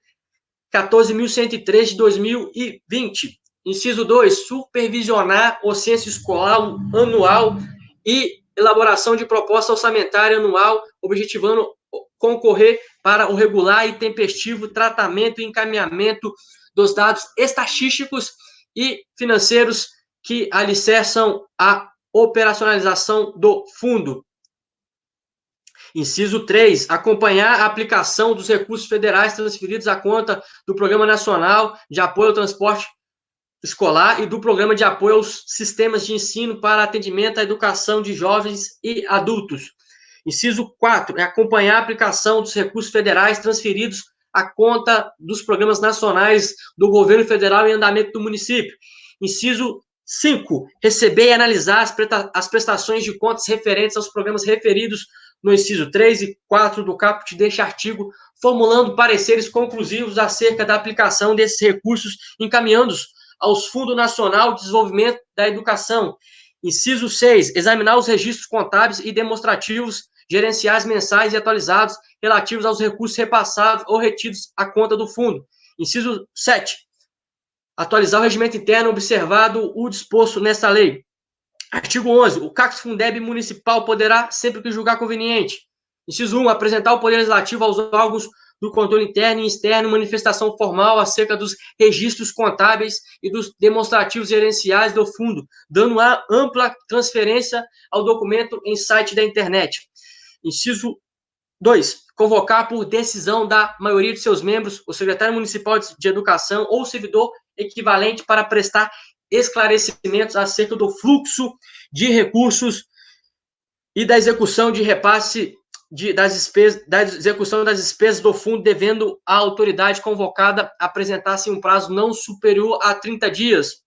14.103 de 2020. Inciso 2. Supervisionar o censo escolar anual e elaboração de proposta orçamentária anual, objetivando concorrer para o regular e tempestivo tratamento e encaminhamento dos dados estatísticos e financeiros que alicerçam a operacionalização do fundo. Inciso 3. Acompanhar a aplicação dos recursos federais transferidos à conta do Programa Nacional de Apoio ao Transporte Escolar e do Programa de Apoio aos Sistemas de Ensino para Atendimento à Educação de Jovens e Adultos. Inciso 4. Acompanhar a aplicação dos recursos federais transferidos à conta dos programas nacionais do governo federal em andamento do município. Inciso 5. Receber e analisar as prestações de contas referentes aos programas referidos no inciso 3 e 4 do caput deste artigo, formulando pareceres conclusivos acerca da aplicação desses recursos, encaminhando-os aos Fundo Nacional de Desenvolvimento da Educação. Inciso 6. Examinar os registros contábeis e demonstrativos gerenciais mensais e atualizados relativos aos recursos repassados ou retidos à conta do fundo. Inciso 7. Atualizar o regimento interno observado o disposto nesta lei. Artigo 11. O CACS-Fundeb municipal poderá, sempre que julgar conveniente, inciso 1, apresentar ao Poder Legislativo aos órgãos do controle interno e externo, manifestação formal acerca dos registros contábeis e dos demonstrativos gerenciais do fundo, dando a ampla transferência ao documento em site da internet. Inciso 2. Convocar por decisão da maioria de seus membros o secretário municipal de educação ou servidor equivalente para prestar esclarecimentos acerca do fluxo de recursos e da execução de repasse da execução das despesas do fundo, devendo a autoridade convocada apresentar-se em um prazo não superior a 30 dias.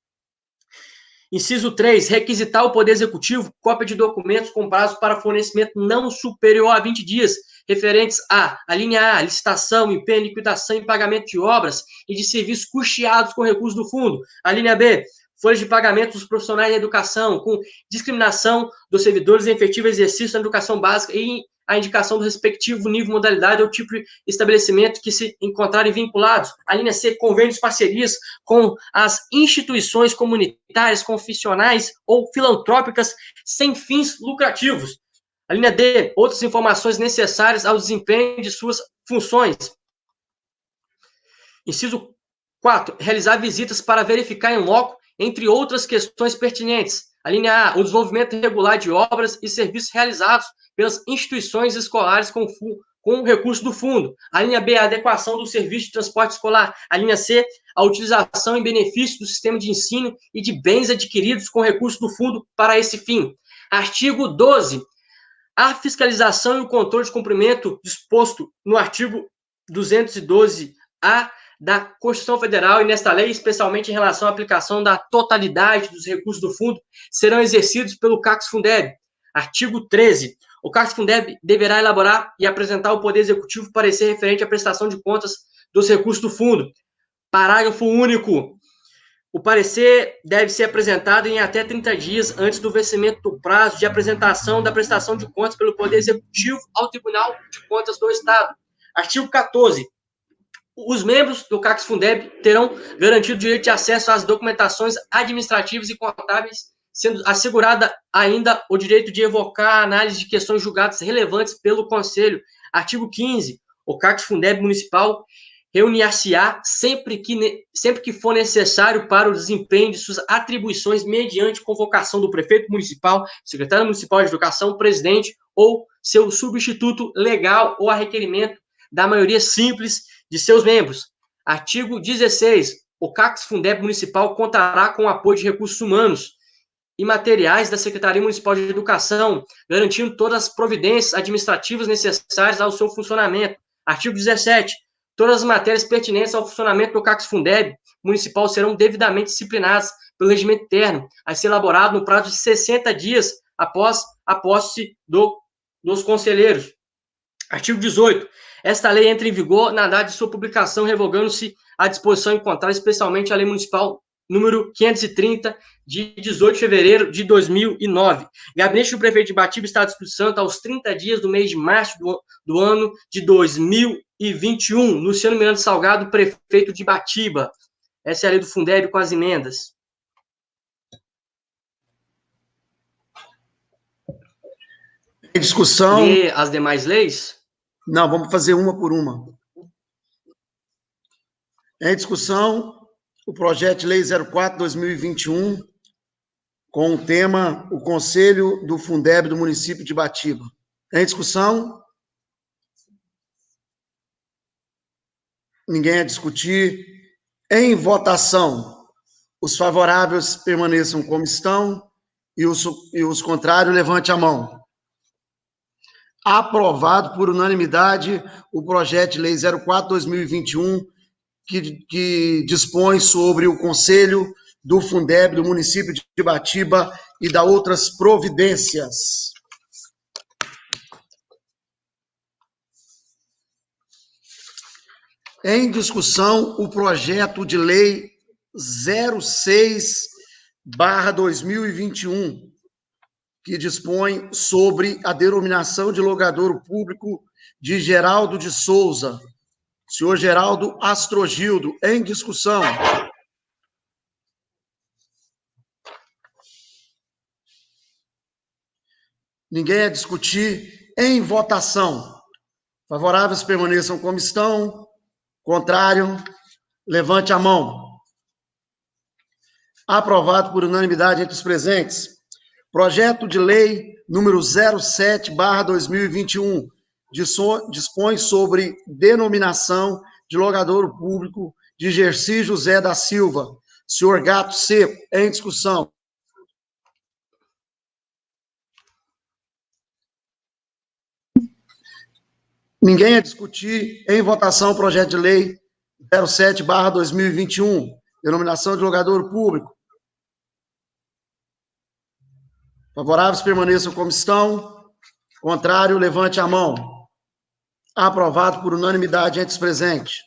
Inciso 3, requisitar o Poder Executivo cópia de documentos com prazo para fornecimento não superior a 20 dias, referentes a linha A, licitação, empenho, liquidação e pagamento de obras e de serviços custeados com recursos do fundo. A linha B, folhas de pagamento dos profissionais da educação, com discriminação dos servidores em efetivo exercício da educação básica e a indicação do respectivo nível, modalidade ou tipo de estabelecimento que se encontrarem vinculados. A linha C, convênios, parcerias com as instituições comunitárias, confessionais ou filantrópicas sem fins lucrativos. A linha D, outras informações necessárias ao desempenho de suas funções. Inciso 4, realizar visitas para verificar em loco, entre outras questões pertinentes. A linha A, o desenvolvimento regular de obras e serviços realizados pelas instituições escolares com o recurso do fundo. A linha B, a adequação do serviço de transporte escolar. A linha C, a utilização em benefício do sistema de ensino e de bens adquiridos com recurso do fundo para esse fim. Artigo 12. A fiscalização e o controle de cumprimento disposto no artigo 212-A da Constituição Federal e nesta lei, especialmente em relação à aplicação da totalidade dos recursos do fundo, serão exercidos pelo CACS-Fundeb. Artigo 13. O CACS-Fundeb deverá elaborar e apresentar ao Poder Executivo parecer referente à prestação de contas dos recursos do fundo. Parágrafo único. O parecer deve ser apresentado em até 30 dias antes do vencimento do prazo de apresentação da prestação de contas pelo Poder Executivo ao Tribunal de Contas do Estado. Artigo 14. Os membros do CACS-Fundeb terão garantido o direito de acesso às documentações administrativas e contábeis, sendo assegurada ainda o direito de evocar a análise de questões julgadas relevantes pelo Conselho. Artigo 15. O CACS-Fundeb municipal reunir-se-á sempre que for necessário para o desempenho de suas atribuições mediante convocação do prefeito municipal, secretário municipal de educação, presidente ou seu substituto legal ou a requerimento da maioria simples de seus membros. Artigo 16. O CACS-Fundeb municipal contará com o apoio de recursos humanos e materiais da Secretaria Municipal de Educação, garantindo todas as providências administrativas necessárias ao seu funcionamento. Artigo 17. Todas as matérias pertinentes ao funcionamento do CACS-Fundeb municipal serão devidamente disciplinadas pelo regimento interno, a ser elaborado no prazo de 60 dias após a posse dos conselheiros. Artigo 18. Esta lei entra em vigor na data de sua publicação, revogando-se a disposição encontrada, especialmente a Lei Municipal número 530, de 18 de fevereiro de 2009. Gabinete do Prefeito de Batiba, Estado do Espírito Santo, aos 30 dias do mês de março do ano de 2021. Luciano Miranda Salgado, Prefeito de Batiba. Essa é a lei do Fundeb com as emendas. Em discussão... E as demais leis? Não, vamos fazer uma por uma. Em discussão, o projeto de lei 04/2021, com o tema o Conselho do Fundeb do município de Batiba. Em discussão? Ninguém a discutir. Em votação, os favoráveis permaneçam como estão e os contrários, levante a mão. Aprovado por unanimidade o projeto de lei 04/2021, que dispõe sobre o Conselho do Fundeb do município de Batiba e da outras providências. Em discussão, o projeto de lei 06/2021, que dispõe sobre a denominação de locadouro público de Geraldo de Souza. Senhor Geraldo Astrogildo, em discussão. Ninguém a discutir. Em votação. Favoráveis permaneçam como estão. Contrário, levante a mão. Aprovado por unanimidade entre os presentes. Projeto de lei número 07/2021 dispõe sobre denominação de logador público de Gerci José da Silva. Senhor Gato Seco, em discussão. Ninguém a discutir. Em votação, o projeto de lei 07/2021, denominação de logador público. Favoráveis permaneçam como estão. Contrário, levante a mão. Aprovado por unanimidade entre os presentes.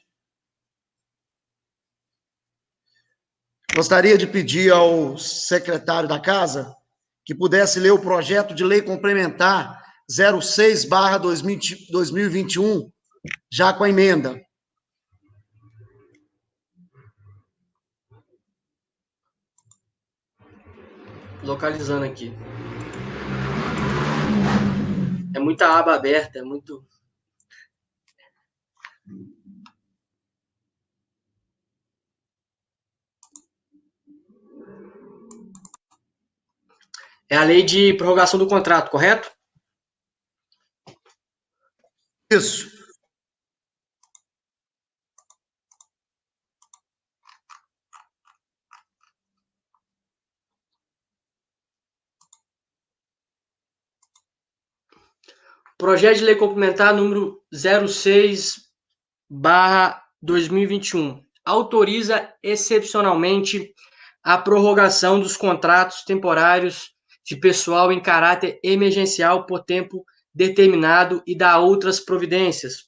Gostaria de pedir ao secretário da Casa que pudesse ler o projeto de lei complementar 06/2021, já com a emenda. Localizando aqui. É muita aba aberta, é muito... É a lei de prorrogação do contrato, correto? Isso. Projeto de lei complementar número 06/2021. Autoriza excepcionalmente a prorrogação dos contratos temporários de pessoal em caráter emergencial por tempo determinado e dá outras providências.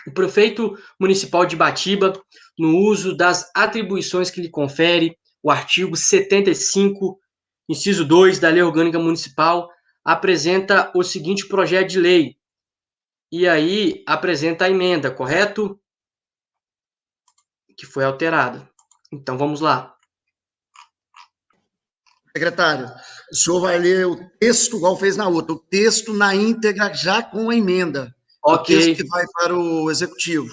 O prefeito municipal de Ibatiba, no uso das atribuições que lhe confere o artigo 75, inciso 2 da Lei Orgânica Municipal, apresenta o seguinte projeto de lei. E aí apresenta a emenda, correto? Que foi alterada. Então vamos lá. Secretário, o senhor vai ler o texto, igual fez na outra, o texto na íntegra, já com a emenda. Ok. O texto que vai para o Executivo.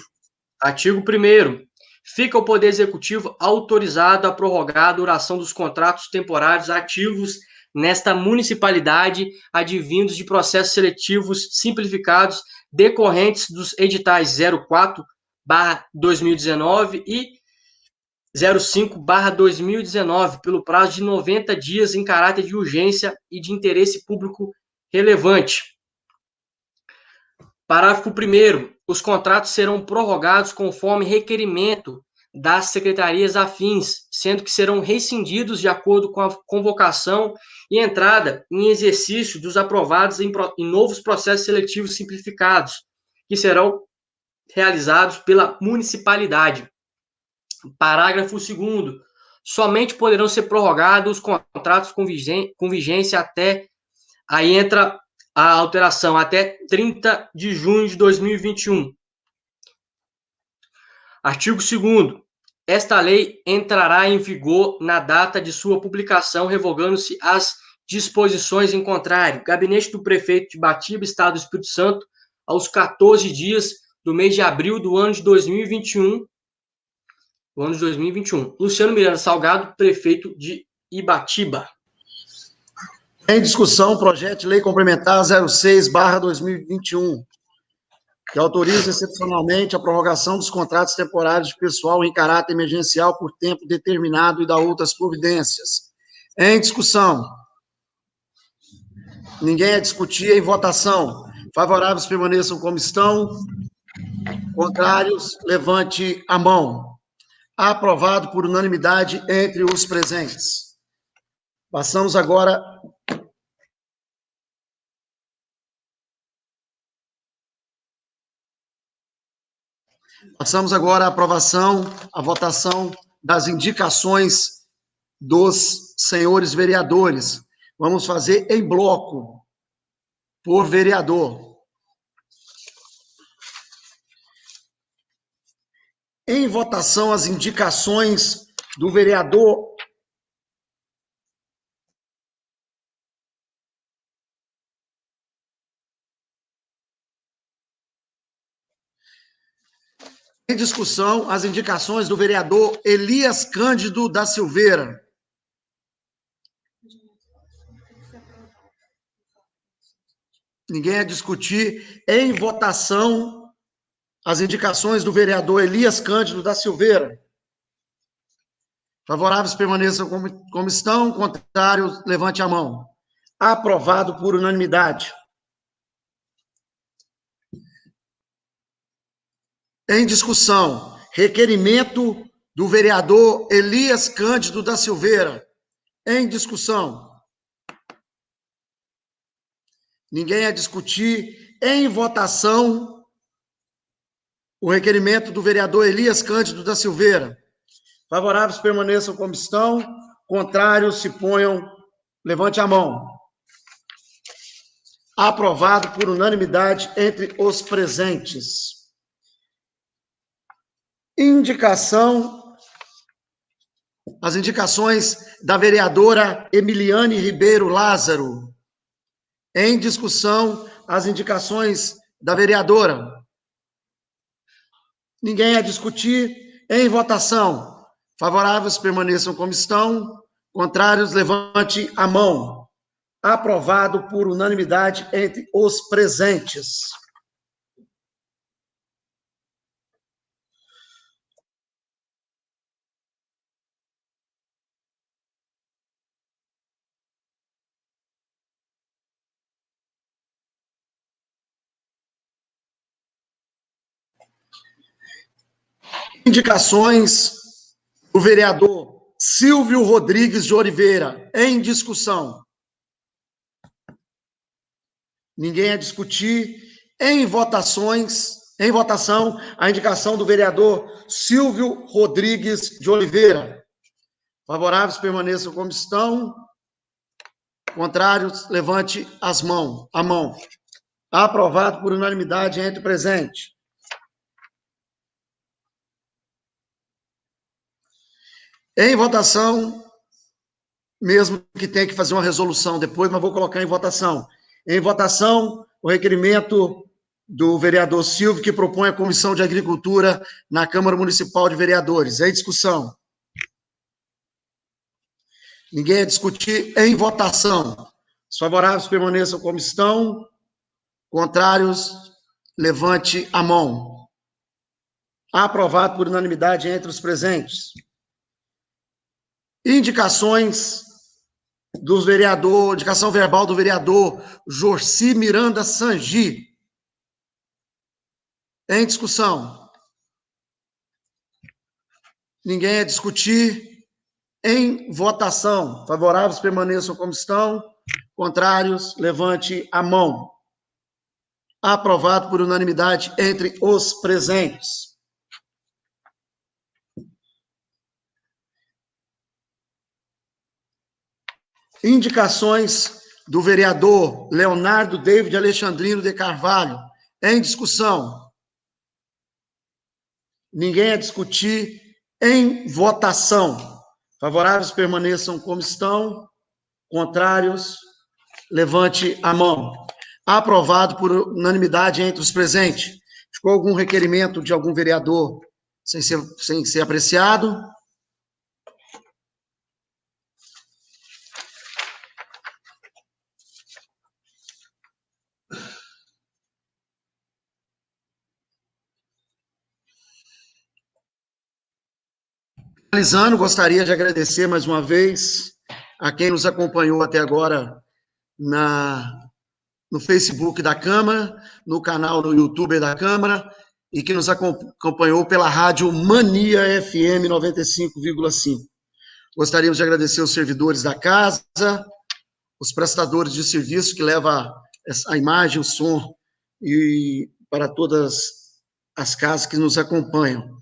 Artigo 1º. Fica o Poder Executivo autorizado a prorrogar a duração dos contratos temporários ativos nesta municipalidade, advindos de processos seletivos simplificados decorrentes dos editais 04/2019 e 05/2019, pelo prazo de 90 dias em caráter de urgência e de interesse público relevante. Parágrafo 1º. Os contratos serão prorrogados conforme requerimento das secretarias afins, sendo que serão rescindidos de acordo com a convocação e entrada em exercício dos aprovados em novos processos seletivos simplificados, que serão realizados pela municipalidade. Parágrafo 2º. Somente poderão ser prorrogados os contratos com vigência até... Aí entra a alteração, até 30 de junho de 2021. Artigo 2º. Esta lei entrará em vigor na data de sua publicação, revogando-se as disposições em contrário. Gabinete do Prefeito de Ibatiba, Estado do Espírito Santo, aos 14 dias do mês de abril do ano de 2021. Luciano Miranda Salgado, Prefeito de Ibatiba. Em discussão, projeto de lei complementar 06/2021, que autoriza excepcionalmente a prorrogação dos contratos temporários de pessoal em caráter emergencial por tempo determinado e dá outras providências. Em discussão. Ninguém a discutir. Em votação. Favoráveis permaneçam como estão. Contrários, levante a mão. Aprovado por unanimidade entre os presentes. Passamos agora... Passamos agora à aprovação, à votação das indicações dos senhores vereadores. Vamos fazer em bloco, por vereador. Em votação, as indicações do vereador Em discussão, as indicações do vereador Elias Cândido da Silveira. Ninguém a discutir. Em votação, as indicações do vereador Elias Cândido da Silveira. Favoráveis permaneçam como estão, contrários, levante a mão. Aprovado por unanimidade. Em discussão, requerimento do vereador Elias Cândido da Silveira. Em discussão. Ninguém a discutir. Em votação, o requerimento do vereador Elias Cândido da Silveira. Favoráveis permaneçam como estão, contrários se ponham, levante a mão. Aprovado por unanimidade entre os presentes. Indicação, as indicações da vereadora Emiliane Ribeiro Lázaro. Em discussão, as indicações da vereadora. Ninguém a discutir. Em votação, favoráveis permaneçam como estão, contrários, levante a mão. Aprovado por unanimidade entre os presentes. Indicações do vereador Silvio Rodrigues de Oliveira. Em discussão. Ninguém a discutir. Em votação, a indicação do vereador Silvio Rodrigues de Oliveira. Favoráveis permaneçam como estão. Contrários, levante a mão. Aprovado por unanimidade entre presente. Em votação, mesmo que tenha que fazer uma resolução depois, mas vou colocar em votação. Em votação, o requerimento do vereador Silvio, que propõe a Comissão de Agricultura na Câmara Municipal de Vereadores. Em discussão. Ninguém a discutir. Em votação. Os favoráveis permaneçam como estão. Contrários, levante a mão. Aprovado por unanimidade entre os presentes. Indicações dos vereador, indicação verbal do vereador Jorci Miranda Sangi. Em discussão. Ninguém a discutir. Em votação. Favoráveis permaneçam como estão. Contrários, levante a mão. Aprovado por unanimidade entre os presentes. Indicações do vereador Leonardo David Alexandrino de Carvalho. Em discussão. Ninguém a discutir. Em votação. Favoráveis permaneçam como estão. Contrários, levante a mão. Aprovado por unanimidade entre os presentes. Ficou algum requerimento de algum vereador sem ser apreciado? Finalizando, gostaria de agradecer mais uma vez a quem nos acompanhou até agora no Facebook da Câmara, no canal do YouTube da Câmara, e que nos acompanhou pela rádio Mania FM 95,5. Gostaríamos de agradecer os servidores da casa, os prestadores de serviço que levam a imagem, o som para todas as casas que nos acompanham.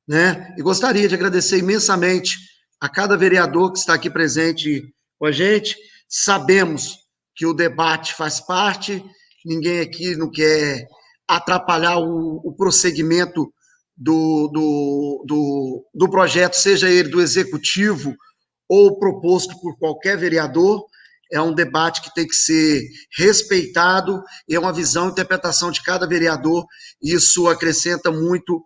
Né? E gostaria de agradecer imensamente a cada vereador que está aqui presente com a gente. Sabemos que o debate faz parte, ninguém aqui não quer atrapalhar o prosseguimento do projeto, seja ele do executivo ou proposto por qualquer vereador. É um debate que tem que ser respeitado, é uma visão e interpretação de cada vereador, e isso acrescenta muito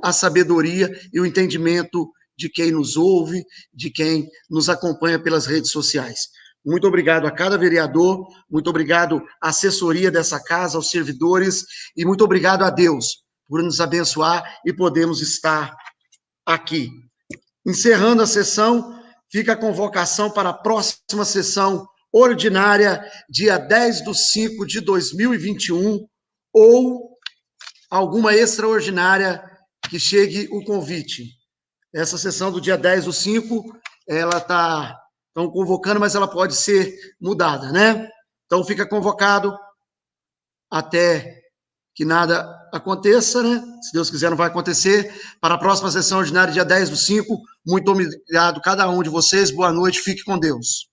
a sabedoria e o entendimento de quem nos ouve, de quem nos acompanha pelas redes sociais. Muito obrigado a cada vereador, muito obrigado à assessoria dessa casa, aos servidores, e muito obrigado a Deus por nos abençoar e podemos estar aqui. Encerrando a sessão, fica a convocação para a próxima sessão ordinária, dia 10/5 de 2021, ou alguma extraordinária que chegue o convite. Essa sessão do dia 10/5, ela estão convocando, mas ela pode ser mudada, né? Então, fica convocado até que nada aconteça, né? Se Deus quiser, não vai acontecer. Para a próxima sessão ordinária, dia 10/5, muito obrigado a cada um de vocês, boa noite, fique com Deus.